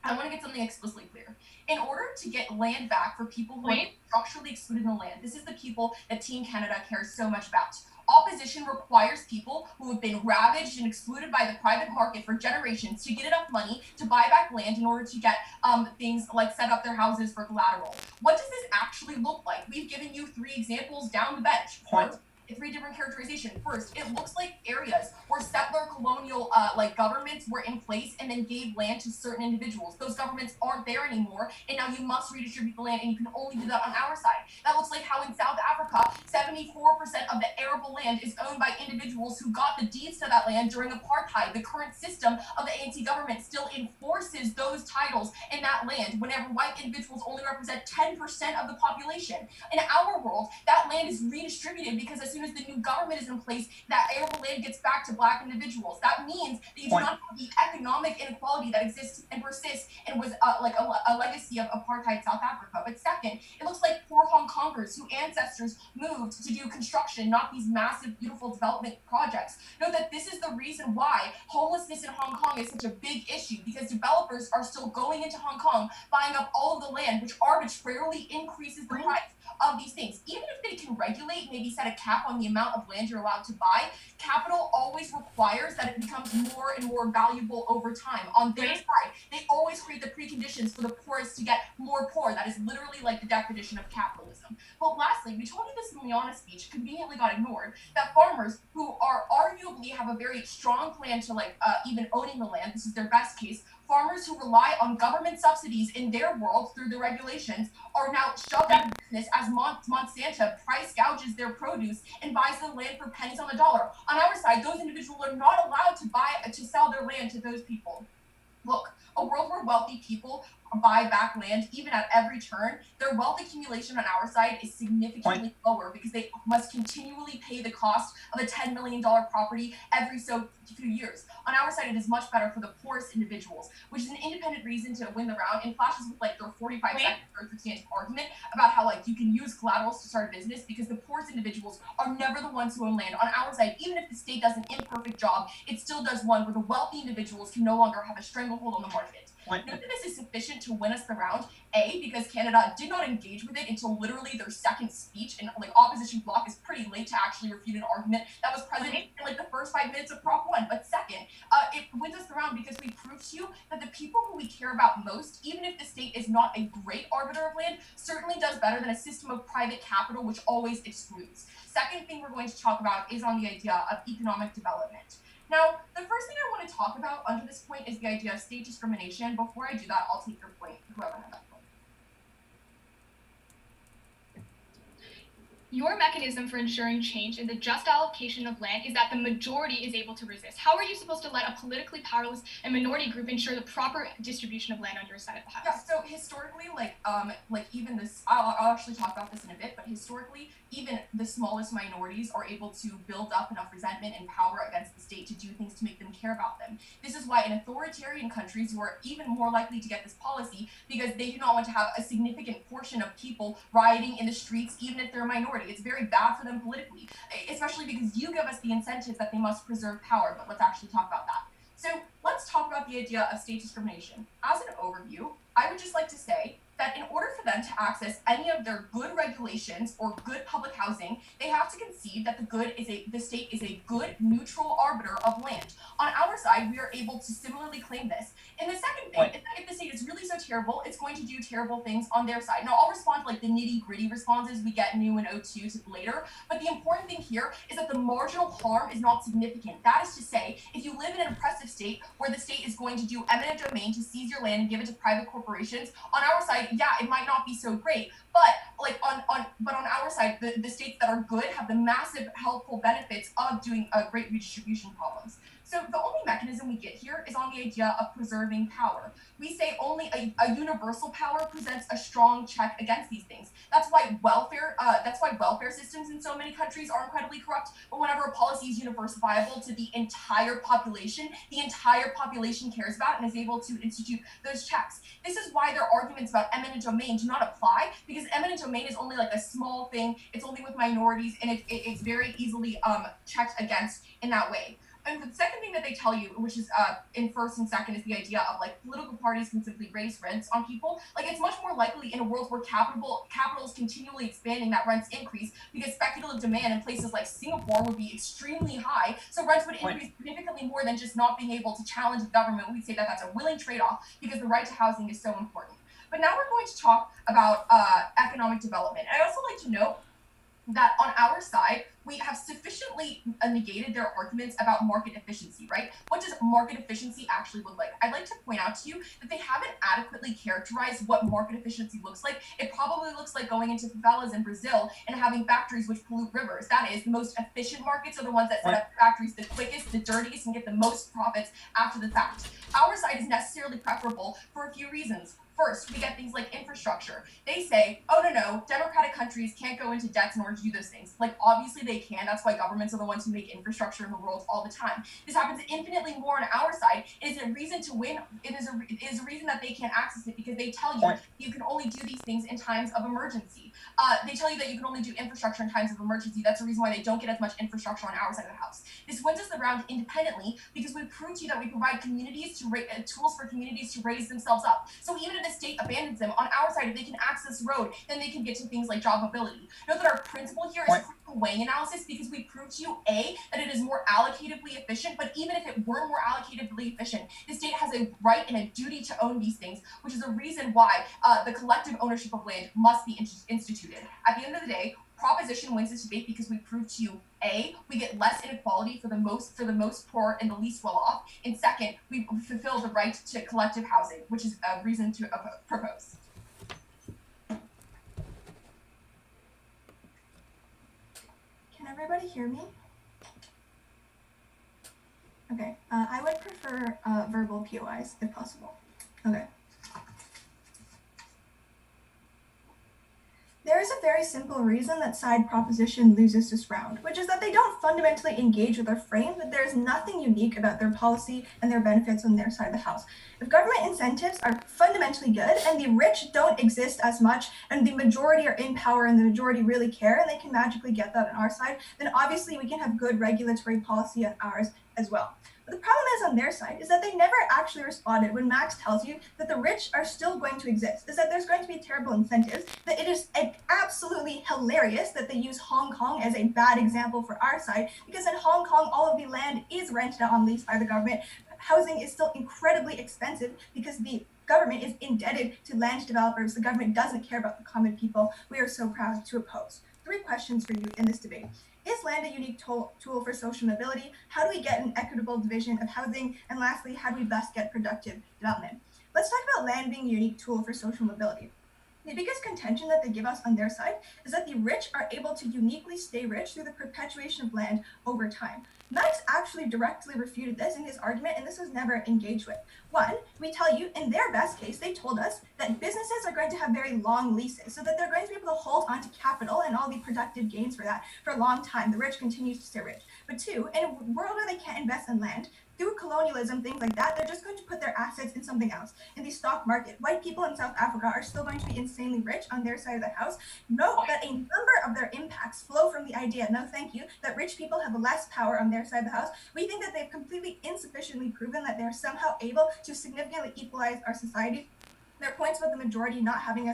I want to get something explicitly clear. In order to get land back for people who are structurally excluded in the land, this is the people that Team Canada cares so much about. Opposition requires people who have been ravaged and excluded by the private market for generations to get enough money to buy back land in order to get things like set up their houses for collateral. What does this actually look like? We've given you 3 examples down the bench. Three different characterizations. First, it looks like areas where settler colonial governments were in place and then gave land to certain individuals. Those governments aren't there anymore, and now you must redistribute the land, and you can only do that on our side. That looks like how in South Africa, 74% of the arable land is owned by individuals who got the deeds to that land during apartheid. The current system of the ANC government still enforces those titles in that land whenever white individuals only represent 10% of the population. In our world, that land is redistributed because as soon as the new government is in place, that arable land gets back to black individuals. That means that you do not have the economic inequality that exists and persists and was a legacy of apartheid South Africa. But second, it looks like poor Hong Kongers whose ancestors moved to do construction, not these massive, beautiful development projects. Know that this is the reason why homelessness in Hong Kong is such a big issue, because developers are still going into Hong Kong, buying up all of the land, which arbitrarily increases the price of these things. Even if they can regulate, maybe set a cap on the amount of land you're allowed to buy, capital always requires that it becomes more and more valuable over time. On their side, they always create the preconditions for the poorest to get more poor. That is literally like the definition of capitalism. But lastly, we told you this in Liana's speech, conveniently got ignored, that farmers who are arguably have a very strong plan to even owning the land, this is their best case, farmers who rely on government subsidies in their world through the regulations are now shoved out of business as Monsanto price gouges their produce and buys the land for pennies on the dollar. On our side, those individuals are not allowed to sell their land to those people. Look, a world where wealthy people buy back land even at every turn, their wealth accumulation on our side is significantly lower because they must continually pay the cost of a $10 million property every so few years. On our side, it is much better for the poorest individuals, which is an independent reason to win the round and flashes with their 45 second or substantive argument about how you can use collaterals to start a business because the poorest individuals are never the ones who own land. On our side, even if the state does an imperfect job, it still does one where the wealthy individuals can no longer have a stranglehold on the market. Note that this is sufficient to win us the round, A, because Canada did not engage with it until literally their second speech, and opposition bloc is pretty late to actually refute an argument that was present in the first 5 minutes of Prop 1. But second, it wins us the round because we proved to you that the people who we care about most, even if the state is not a great arbiter of land, certainly does better than a system of private capital which always excludes. Second thing we're going to talk about is on the idea of economic development. Now, the first thing I want to talk about under this point is the idea of state discrimination. Before I do that, I'll take your point, whoever had that point. Your mechanism for ensuring change in the just allocation of land is that the majority is able to resist. How are you supposed to let a politically powerless and minority group ensure the proper distribution of land on your side of the house? Yeah, so historically, even this, I'll actually talk about this in a bit, but historically, even the smallest minorities are able to build up enough resentment and power against the state to do things to make them care about them. This is why in authoritarian countries, you are even more likely to get this policy because they do not want to have a significant portion of people rioting in the streets, even if they're a minority. It's very bad for them politically, especially because you give us the incentives that they must preserve power. But let's actually talk about that. So let's talk about the idea of state discrimination. As an overview, I would just like to say that in order for them to access any of their good regulations or good public housing, they have to concede that the state is a good neutral arbiter of land. On our side, we are able to similarly claim this. And the second thing is that if the state is really so terrible, it's going to do terrible things on their side. Now, I'll respond to the nitty-gritty responses we get new and O2 later, but the important thing here is that the marginal harm is not significant. That is to say, if you live in an oppressive state where the state is going to do eminent domain to seize your land and give it to private corporations, on our side, yeah, it might not be so great, but on our side, the states that are good have the massive helpful benefits of doing great redistribution problems. So the only mechanism we get here is on the idea of preserving power. We say only a universal power presents a strong check against these things. That's why welfare systems in so many countries are incredibly corrupt. But whenever a policy is universal viable to the entire population cares about and is able to institute those checks. This is why their arguments about eminent domain do not apply, because eminent domain is only a small thing. It's only with minorities, and it's very easily checked against in that way. And the second thing that they tell you, which is in first and second, is the idea of political parties can simply raise rents on people. It's much more likely in a world where capital is continually expanding that rents increase, because speculative demand in places like Singapore would be extremely high. So rents would increase significantly more than just not being able to challenge the government. We'd say that that's a willing trade-off because the right to housing is so important. But now we're going to talk about economic development. I also like to note that on our side, we have sufficiently negated their arguments about market efficiency, right? What does market efficiency actually look like? I'd like to point out to you that they haven't adequately characterized what market efficiency looks like. It probably looks like going into favelas in Brazil and having factories which pollute rivers. That is, the most efficient markets are the ones that set up factories the quickest, the dirtiest, and get the most profits after the fact. Our side is necessarily preferable for a few reasons. First, we get things like infrastructure. They say, oh, no, democratic countries can't go into debts in order to do those things. Obviously they can. That's why governments are the ones who make infrastructure in the world all the time. This happens infinitely more on our side. It is a reason to win. It is a reason that they can't access it, because they tell you can only do these things in times of emergency. They tell you that you can only do infrastructure in times of emergency. That's the reason why they don't get as much infrastructure on our side of the house. This wins us the round independently because we proved to you that we provide communities tools for communities to raise themselves up. So even if the state abandons them, on our side, if they can access road, then they can get to things like job mobility. Note that our principle here is critical weighing analysis, because we proved to you, A, that it is more allocatively efficient, but even if it were more allocatively efficient, the state has a right and a duty to own these things, which is a reason why the collective ownership of land must be instituted. At the end of the day, Proposition wins this debate because we proved to you, A, we get less inequality for the most poor and the least well off, and second, we fulfill the right to collective housing, which is a reason to propose. Can everybody hear me? Okay, I would prefer verbal POIs if possible. Okay. There is a very simple reason that side Proposition loses this round, which is that they don't fundamentally engage with their frame, that there is nothing unique about their policy and their benefits on their side of the house. If government incentives are fundamentally good and the rich don't exist as much and the majority are in power and the majority really care and they can magically get that on our side, then obviously we can have good regulatory policy on ours as well. But the problem is on their side is that they never actually responded when Max tells you that the rich are still going to exist, is that there's going to be terrible incentives, that it is absolutely hilarious that they use Hong Kong as a bad example for our side, because in Hong Kong, all of the land is rented out on lease by the government. Housing is still incredibly expensive because the government is indebted to land developers. The government doesn't care about the common people. We are so proud to oppose. 3 questions for you in this debate. Is land a unique tool for social mobility? How do we get an equitable division of housing? And lastly, how do we best get productive development? Let's talk about land being a unique tool for social mobility. The biggest contention that they give us on their side is that the rich are able to uniquely stay rich through the perpetuation of land over time. Max actually directly refuted this in his argument, and this was never engaged with. One, we tell you, in their best case, they told us that businesses are going to have very long leases, so that they're going to be able to hold onto capital and all the productive gains for that for a long time. The rich continues to stay rich. But two, in a world where they can't invest in land, through colonialism, things like that, they're just going to put their assets in something else. In the stock market, white people in South Africa are still going to be insanely rich on their side of the house. Note that a number of their impacts flow from the idea, no thank you, that rich people have less power on their side of the house. We think that they've completely insufficiently proven that they're somehow able to significantly equalize our society. Their points about the majority not having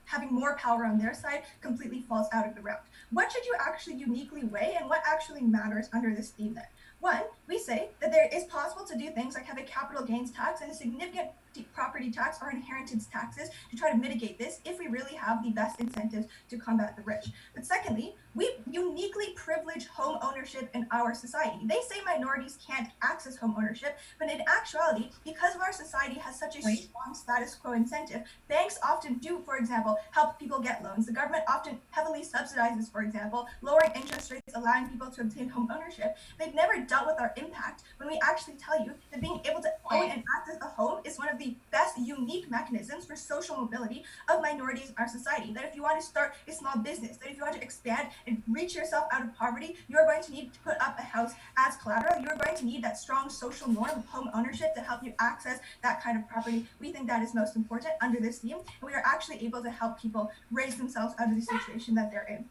having more power on their side completely falls out of the round. What should you actually uniquely weigh, and what actually matters under this theme then? One, we say that there is possible to do things like have a capital gains tax and a significant property tax or inheritance taxes to try to mitigate this if we really have the best incentives to combat the rich. But secondly, we uniquely privilege home ownership in our society. They say minorities can't access home ownership, but in actuality, because of our society has such a strong status quo incentive, banks often do, for example, help people get loans. The government often heavily subsidizes, for example, lowering interest rates, allowing people to obtain home ownership. They've never dealt with our impact when we actually tell you that being able to own and access a home is one of the best unique mechanisms for social mobility of minorities in our society. That if you want to start a small business, that if you want to expand and reach yourself out of poverty, you're going to need to put up a house as collateral. You're going to need that strong social norm of home ownership to help you access that kind of property. We think that is most important under this theme, and we are actually able to help people raise themselves out of the situation that they're in.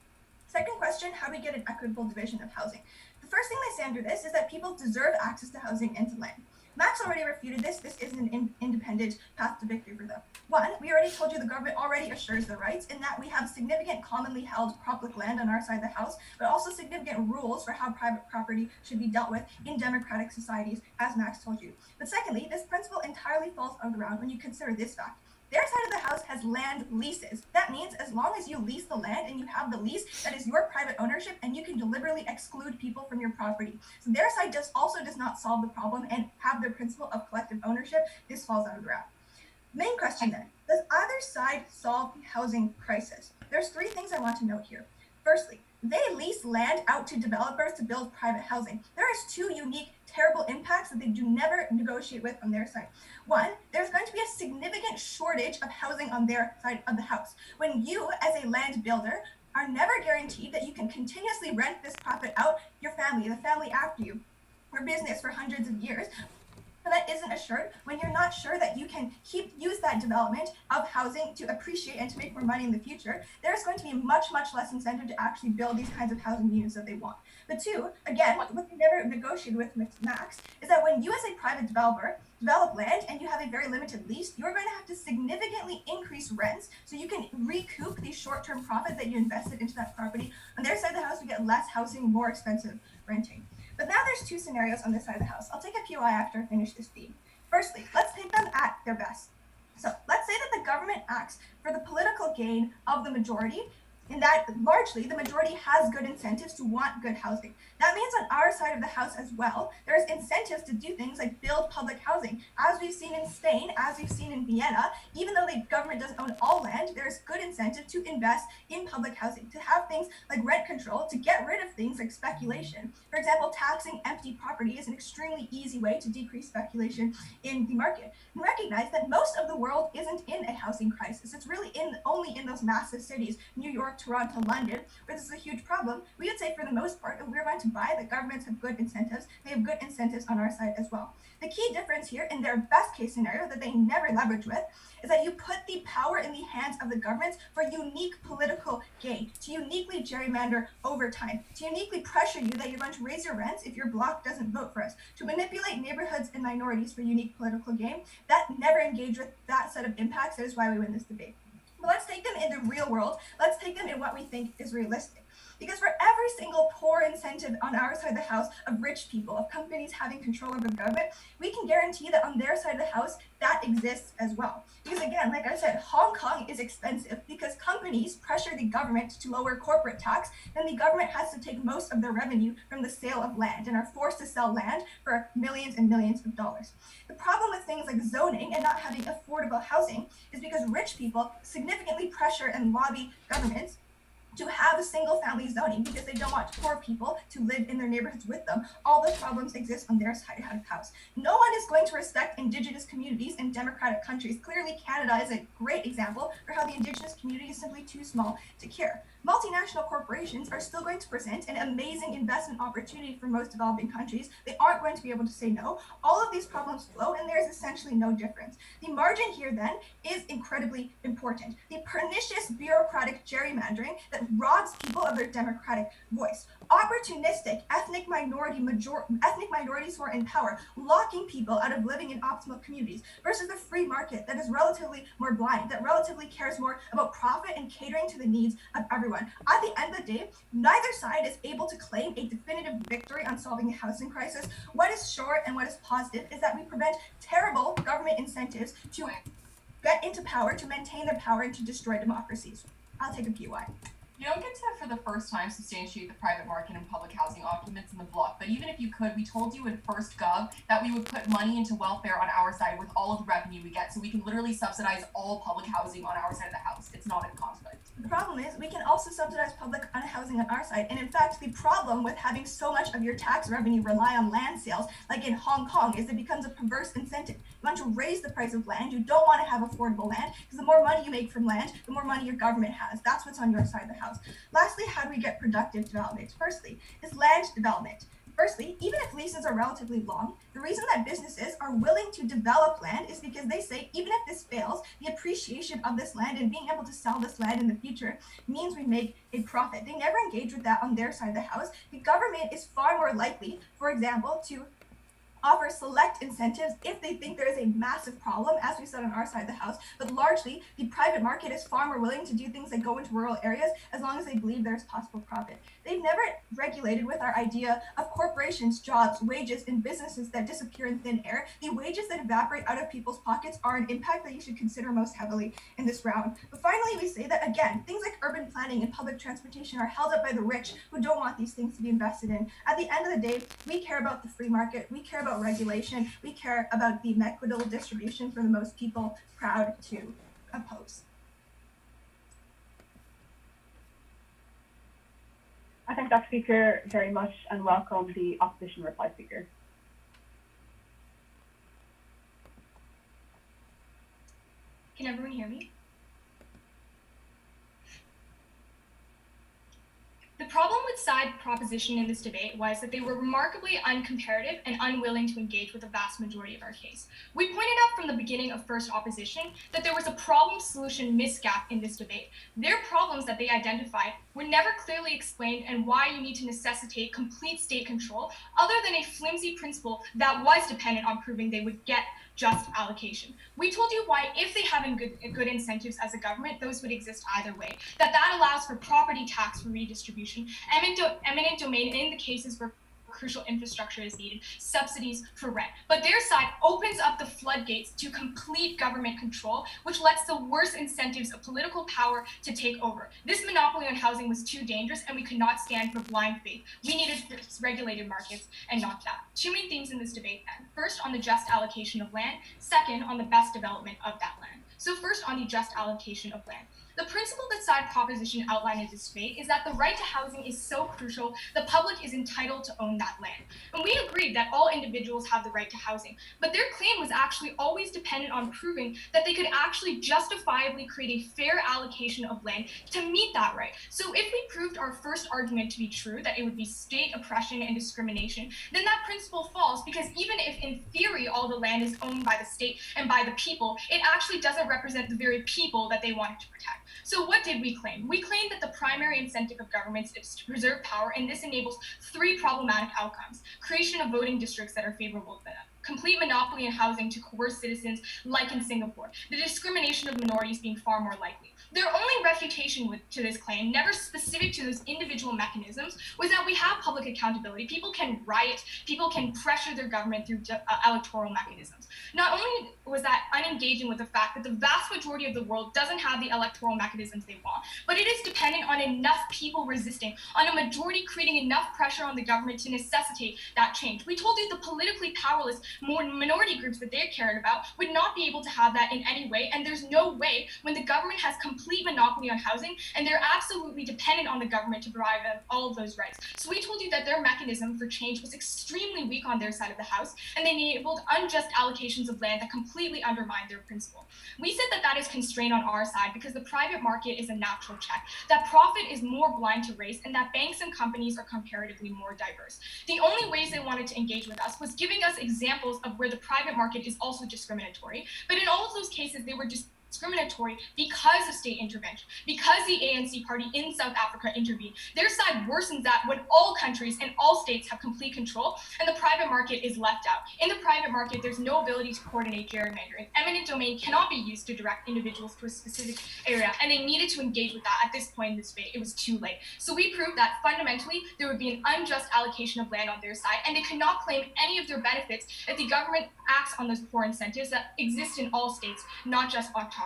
Second question, how do we get an equitable division of housing? The first thing they say under this is that people deserve access to housing and to land. Max already refuted this. This isn't an independent path to victory for them. One, we already told you the government already assures the rights in that we have significant commonly held public land on our side of the house, but also significant rules for how private property should be dealt with in democratic societies, as Max told you. But secondly, this principle entirely falls out of the round when you consider this fact. Their side of the house has land leases. That means as long as you lease the land and you have the lease, that is your private ownership, and you can deliberately exclude people from your property. So their side also does not solve the problem and have the principle of collective ownership. This falls out of the round. Main question then, does either side solve the housing crisis? There's three things I want to note here. Firstly, they lease land out to developers to build private housing. There is two unique terrible impacts that they do never negotiate with on their side. One, there's going to be a significant shortage of housing on their side of the house. When you, as a land builder, are never guaranteed that you can continuously rent this profit out, your family, the family after you, your business for hundreds of years, and that isn't assured when you're not sure that you can use that development of housing to appreciate and to make more money in the future, there's going to be much less incentive to actually build these kinds of housing units that they want. But two, again, what they never negotiated with Max is that when you as a private developer develop land and you have a very limited lease, you're going to have to significantly increase rents so you can recoup the short-term profit that you invested into that property. On their side of the house, we get less housing, more expensive renting. But now there's two scenarios on this side of the house. I'll take a POI after I finish this theme. Firstly, let's take them at their best. So let's say that the government acts for the political gain of the majority, in that largely the majority has good incentives to want good housing. That means on our side of the house as well, there's incentives to do things like build public housing. As we've seen in Spain, as we've seen in Vienna, even though the government doesn't own all land, there's good incentive to invest in public housing, to have things like rent control, to get rid of things like speculation. For example, taxing empty property is an extremely easy way to decrease speculation in the market. And recognize that most of the world isn't in a housing crisis. It's really only in those massive cities, New York, Toronto, London, where this is a huge problem. We would say for the most part, if we're going to buy, that governments have good incentives. They have good incentives on our side as well. The key difference here in their best case scenario that they never leverage with is that you put the power in the hands of the governments for unique political gain, to uniquely gerrymander over time, to uniquely pressure you that you're going to raise your rents if your bloc doesn't vote for us, to manipulate neighborhoods and minorities for unique political gain. That never engage with that set of impacts. That is why we win this debate. But let's take them in the real world. Let's take them in what we think is realistic. Because for every single poor incentive on our side of the house of rich people, of companies having control over the government, we can guarantee that on their side of the house, that exists as well. Because again, like I said, Hong Kong is expensive because companies pressure the government to lower corporate tax, then the government has to take most of their revenue from the sale of land and are forced to sell land for millions and millions of dollars. The problem with things like zoning and not having affordable housing is because rich people significantly actively pressure and lobby governments to have a single-family zoning because they don't want poor people to live in their neighborhoods with them. All those problems exist on their side of the house. No one is going to respect Indigenous communities in democratic countries. Clearly, Canada is a great example for how the Indigenous community is simply too small to care. Multinational corporations are still going to present an amazing investment opportunity for most developing countries. They aren't going to be able to say no. All of these problems flow, and there's essentially no difference. The margin here, then, is incredibly important. The pernicious bureaucratic gerrymandering that robs people of their democratic voice. Opportunistic ethnic minorities who are in power, locking people out of living in optimal communities versus the free market that is relatively more blind, that relatively cares more about profit and catering to the needs of everyone. At the end of the day, neither side is able to claim a definitive victory on solving the housing crisis. What is sure and what is positive is that we prevent terrible government incentives to get into power, to maintain their power, and to destroy democracies. I'll take a PY. You don't get to, for the first time, substantiate the private market and public housing arguments in the block, but even if you could, we told you in first gov that we would put money into welfare on our side with all of the revenue we get, so we can literally subsidize all public housing on our side of the house. It's not in conflict. The problem is we can also subsidize public housing on our side, and in fact, the problem with having so much of your tax revenue rely on land sales, like in Hong Kong, is it becomes a perverse incentive. You want to raise the price of land, you don't want to have affordable land, because the more money you make from land, the more money your government has. That's what's on your side of the house. Lastly, how do we get productive development? Firstly, is land development. Firstly, even if leases are relatively long, the reason that businesses are willing to develop land is because they say, even if this fails, the appreciation of this land and being able to sell this land in the future means we make a profit. They never engage with that on their side of the house. The government is far more likely, for example, to offer select incentives if they think there is a massive problem, as we said on our side of the house, but largely the private market is far more willing to do things like go into rural areas as long as they believe there's possible profit. They've never regulated with our idea of corporations, jobs, wages, and businesses that disappear in thin air. The wages that evaporate out of people's pockets are an impact that you should consider most heavily in this round. But finally, we say that, again, things like urban planning and public transportation are held up by the rich who don't want these things to be invested in. At the end of the day, we care about the free market, we care about regulation, we care about the equitable distribution for the most people proud to oppose. I thank that speaker very much and welcome the opposition reply speaker. Can everyone hear me? The problem with side proposition in this debate was that they were remarkably uncomparative and unwilling to engage with the vast majority of our case. We pointed out from the beginning of first opposition that there was a problem-solution misgap in this debate. Their problems that they identified were never clearly explained and why you need to necessitate complete state control other than a flimsy principle that was dependent on proving they would get just allocation. We told you why, if they have good incentives as a government, those would exist either way. That allows for property tax for redistribution, eminent domain in the cases where crucial infrastructure is needed, subsidies for rent. But their side opens up the floodgates to complete government control, which lets the worst incentives of political power to take over. This monopoly on housing was too dangerous, and we could not stand for blind faith. We needed regulated markets and not that. Two main themes in this debate then. First, on the just allocation of land. Second, on the best development of that land. So first, on the just allocation of land. The principle that side proposition outlined in this debate is that the right to housing is so crucial, the public is entitled to own that land. And we agreed that all individuals have the right to housing, but their claim was actually always dependent on proving that they could actually justifiably create a fair allocation of land to meet that right. So if we proved our first argument to be true, that it would be state oppression and discrimination, then that principle falls, because even if in theory all the land is owned by the state and by the people, it actually doesn't represent the very people that they wanted to protect. So what did we claim? We claimed that the primary incentive of governments is to preserve power, and this enables three problematic outcomes: creation of voting districts that are favorable to them, complete monopoly in housing to coerce citizens like in Singapore, the discrimination of minorities being far more likely. Their only refutation to this claim, never specific to those individual mechanisms, was that we have public accountability. People can riot, people can pressure their government through electoral mechanisms. Not only was that unengaging with the fact that the vast majority of the world doesn't have the electoral mechanisms they want, but it is dependent on enough people resisting, on a majority creating enough pressure on the government to necessitate that change. We told you the politically powerless minority groups that they cared about would not be able to have that in any way. And there's no way when the government has complete monopoly on housing and they're absolutely dependent on the government to provide them all of those rights. So we told you that their mechanism for change was extremely weak on their side of the house, and they enabled unjust allocations of land that completely undermined their principle. We said that that is constrained on our side because the private market is a natural check, that profit is more blind to race, and that banks and companies are comparatively more diverse. The only ways they wanted to engage with us was giving us examples of where the private market is also discriminatory, but in all of those cases, they were discriminatory because of state intervention, because the ANC party in South Africa intervened. Their side worsens that when all countries and all states have complete control and the private market is left out. In the private market, there's no ability to coordinate gerrymandering. Eminent domain cannot be used to direct individuals to a specific area, and they needed to engage with that at this point in this debate. It was too late. So we proved that fundamentally there would be an unjust allocation of land on their side, and they could not claim any of their benefits if the government acts on those poor incentives that exist in all states, not just autocracies.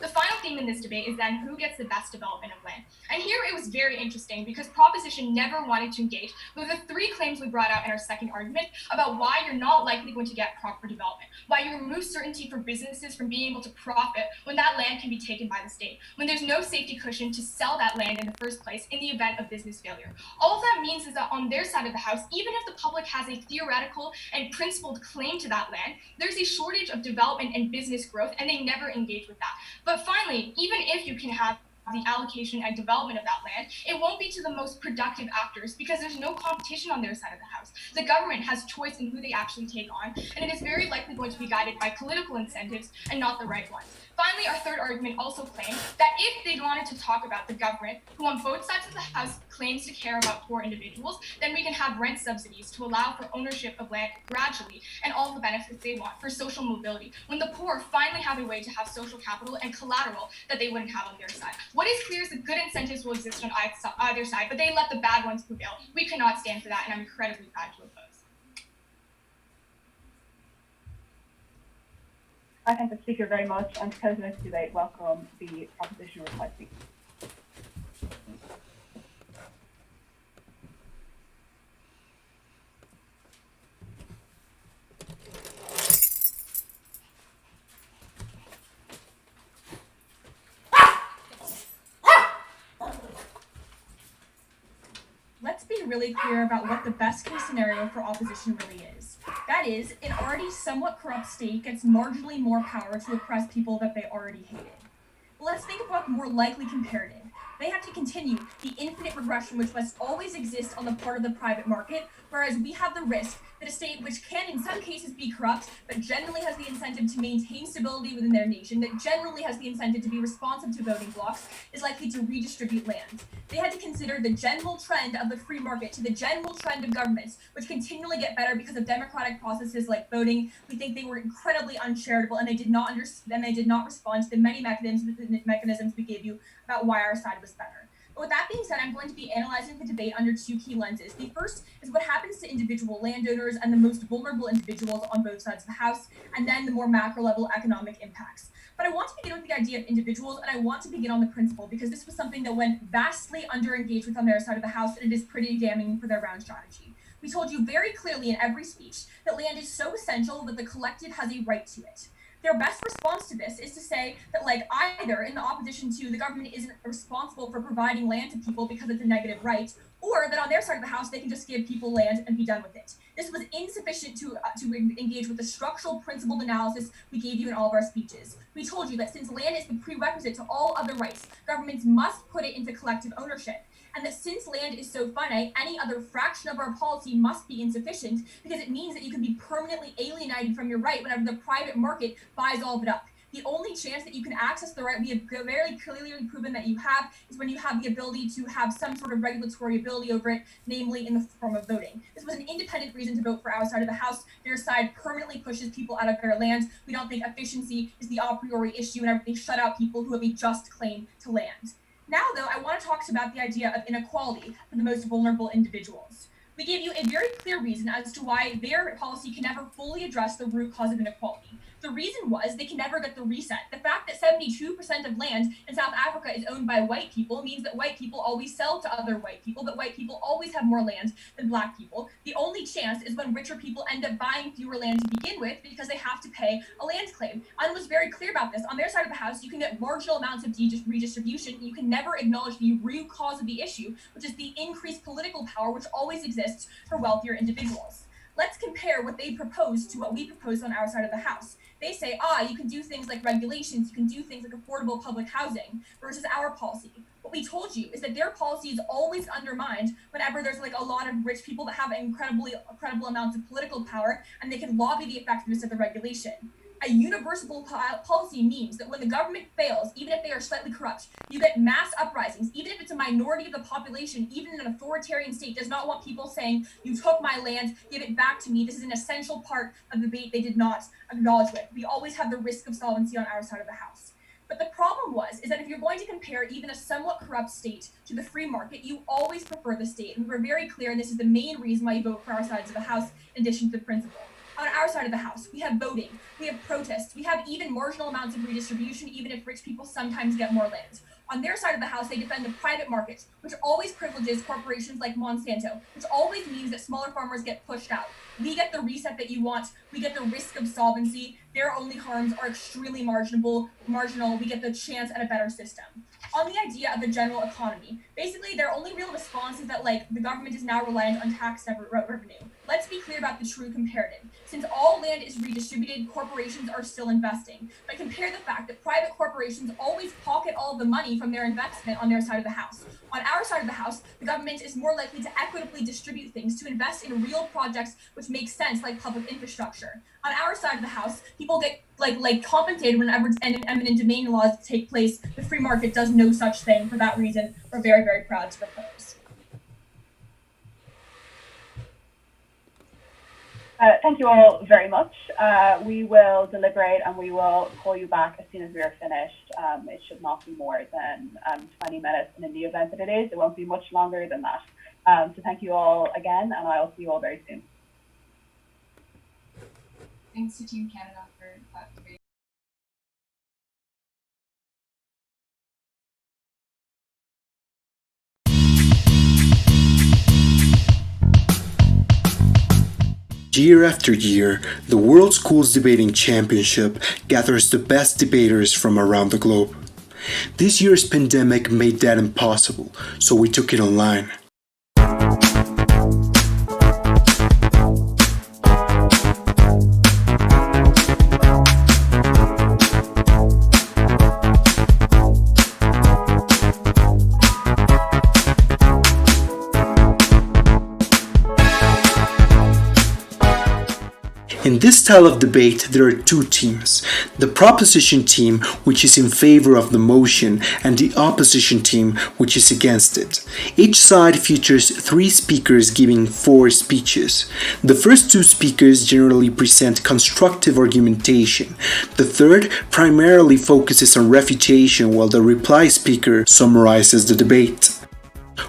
The final theme in this debate is then who gets the best development of land. And here it was very interesting because Proposition never wanted to engage with the three claims we brought out in our second argument about why you're not likely going to get proper development, why you remove certainty for businesses from being able to profit when that land can be taken by the state, when there's no safety cushion to sell that land in the first place in the event of business failure. All that means is that on their side of the house, even if the public has a theoretical and principled claim to that land, there's a shortage of development and business growth, and they never engage with that. But finally, even if you can have the allocation and development of that land, it won't be to the most productive actors because there's no competition on their side of the house. The government has choice in who they actually take on, and it is very likely going to be guided by political incentives and not the right ones. Finally, our third argument also claimed that if they wanted to talk about the government, who on both sides of the house claims to care about poor individuals, then we can have rent subsidies to allow for ownership of land gradually and all the benefits they want for social mobility, when the poor finally have a way to have social capital and collateral that they wouldn't have on their side. What is clear is that good incentives will exist on either side, but they let the bad ones prevail. We cannot stand for that, and I'm incredibly proud to oppose. I thank the speaker very much, and to close this debate, welcome the Proposition reply speaker. Let's be really clear about what the best case scenario for opposition really is. That is, an already somewhat corrupt state gets marginally more power to oppress people that they already hated. But let's think about the more likely comparative. They have to continue the infinite regression which must always exist on the part of the private market, whereas we have the risk that a state which can in some cases be corrupt, but generally has the incentive to maintain stability within their nation, that generally has the incentive to be responsive to voting blocks, is likely to redistribute land. They had to consider the general trend of the free market to the general trend of governments, which continually get better because of democratic processes like voting. We think they were incredibly uncharitable, and they did not understand, they did not respond to the many mechanisms we gave you about why our side was better. But with that being said, I'm going to be analyzing the debate under two key lenses. The first is what happens to individual landowners and the most vulnerable individuals on both sides of the house, and then the more macro level economic impacts. But I want to begin with the idea of individuals, and I want to begin on the principle because this was something that went vastly under-engaged with on their side of the house, and it is pretty damning for their round strategy. We told you very clearly in every speech that land is so essential that the collective has a right to it. Their best response to this is to say that, like, either in the opposition to the government isn't responsible for providing land to people because it's a negative right, or that on their side of the house they can just give people land and be done with it. This was insufficient to engage with the structural principled analysis we gave you in all of our speeches. We told you that since land is the prerequisite to all other rights, governments must put it into collective ownership. And that since land is so finite, any other fraction of our policy must be insufficient because it means that you can be permanently alienated from your right whenever the private market buys all of it up. The only chance that you can access the right we have very clearly proven that you have is when you have the ability to have some sort of regulatory ability over it, namely in the form of voting. This was an independent reason to vote for our side of the house. Their side permanently pushes people out of their land. We don't think efficiency is the a priori issue whenever they shut out people who have a just claim to land. Now, though, I want to talk about the idea of inequality for the most vulnerable individuals. We gave you a very clear reason as to why their policy can never fully address the root cause of inequality. The reason was they can never get the reset. The fact that 72% of land in South Africa is owned by white people means that white people always sell to other white people, that white people always have more land than black people. The only chance is when richer people end up buying fewer land to begin with because they have to pay a land claim. Anna was very clear about this. On their side of the house, you can get marginal amounts of redistribution. You can never acknowledge the root cause of the issue, which is the increased political power which always exists for wealthier individuals. Let's compare what they propose to what we propose on our side of the house. They say, you can do things like regulations, you can do things like affordable public housing, versus our policy. What we told you is that their policy is always undermined whenever there's like a lot of rich people that have incredible amounts of political power and they can lobby the effectiveness of the regulation. A universal policy means that when the government fails, even if they are slightly corrupt, you get mass uprisings, even if it's a minority of the population, even an authoritarian state does not want people saying, you took my land, give it back to me. This is an essential part of the debate they did not acknowledge with. We always have the risk of solvency on our side of the house. But the problem is that if you're going to compare even a somewhat corrupt state to the free market, you always prefer the state. And we're very clear, and this is the main reason why you vote for our sides of the house, in addition to the principle. On our side of the house, we have voting, we have protests, we have even marginal amounts of redistribution, even if rich people sometimes get more land. On their side of the house, they defend the private market, which always privileges corporations like Monsanto, which always means that smaller farmers get pushed out. We get the reset that you want, we get the risk of solvency, their only harms are extremely marginal, we get the chance at a better system. On the idea of the general economy, basically their only real response is that the government is now reliant on tax revenue. Let's be clear about the true comparative. Since all land is redistributed, corporations are still investing. But compare the fact that private corporations always pocket all of the money from their investment on their side of the house. On our side of the house, the government is more likely to equitably distribute things, to invest in real projects which make sense, like public infrastructure. On our side of the house, people get compensated whenever eminent domain laws take place. The free market does no such thing. For that reason, we're very, very proud to propose. Thank you all very much. We will deliberate and we will call you back as soon as we are finished. It should not be more than 20 minutes, and in the event that it is, it won't be much longer than that. So thank you all again, and I'll see you all very soon. Thanks to Team Canada for that debate. Year after year, the World Schools Debating Championship gathers the best debaters from around the globe. This year's pandemic made that impossible, so we took it online. In this style of debate, there are two teams. The Proposition team, which is in favor of the motion, and the Opposition team, which is against it. Each side features 3 speakers giving 4 speeches. The first 2 speakers generally present constructive argumentation. The third primarily focuses on refutation, while the reply speaker summarizes the debate.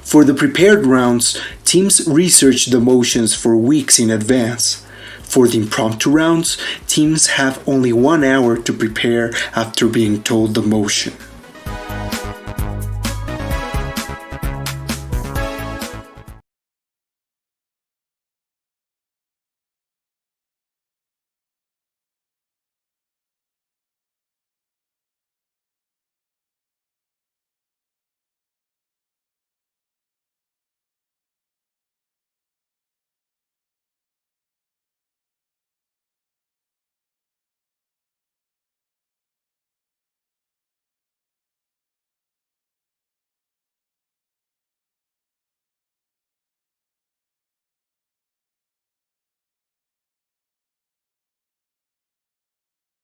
For the prepared rounds, teams research the motions for weeks in advance. For the impromptu rounds, teams have only 1 hour to prepare after being told the motion.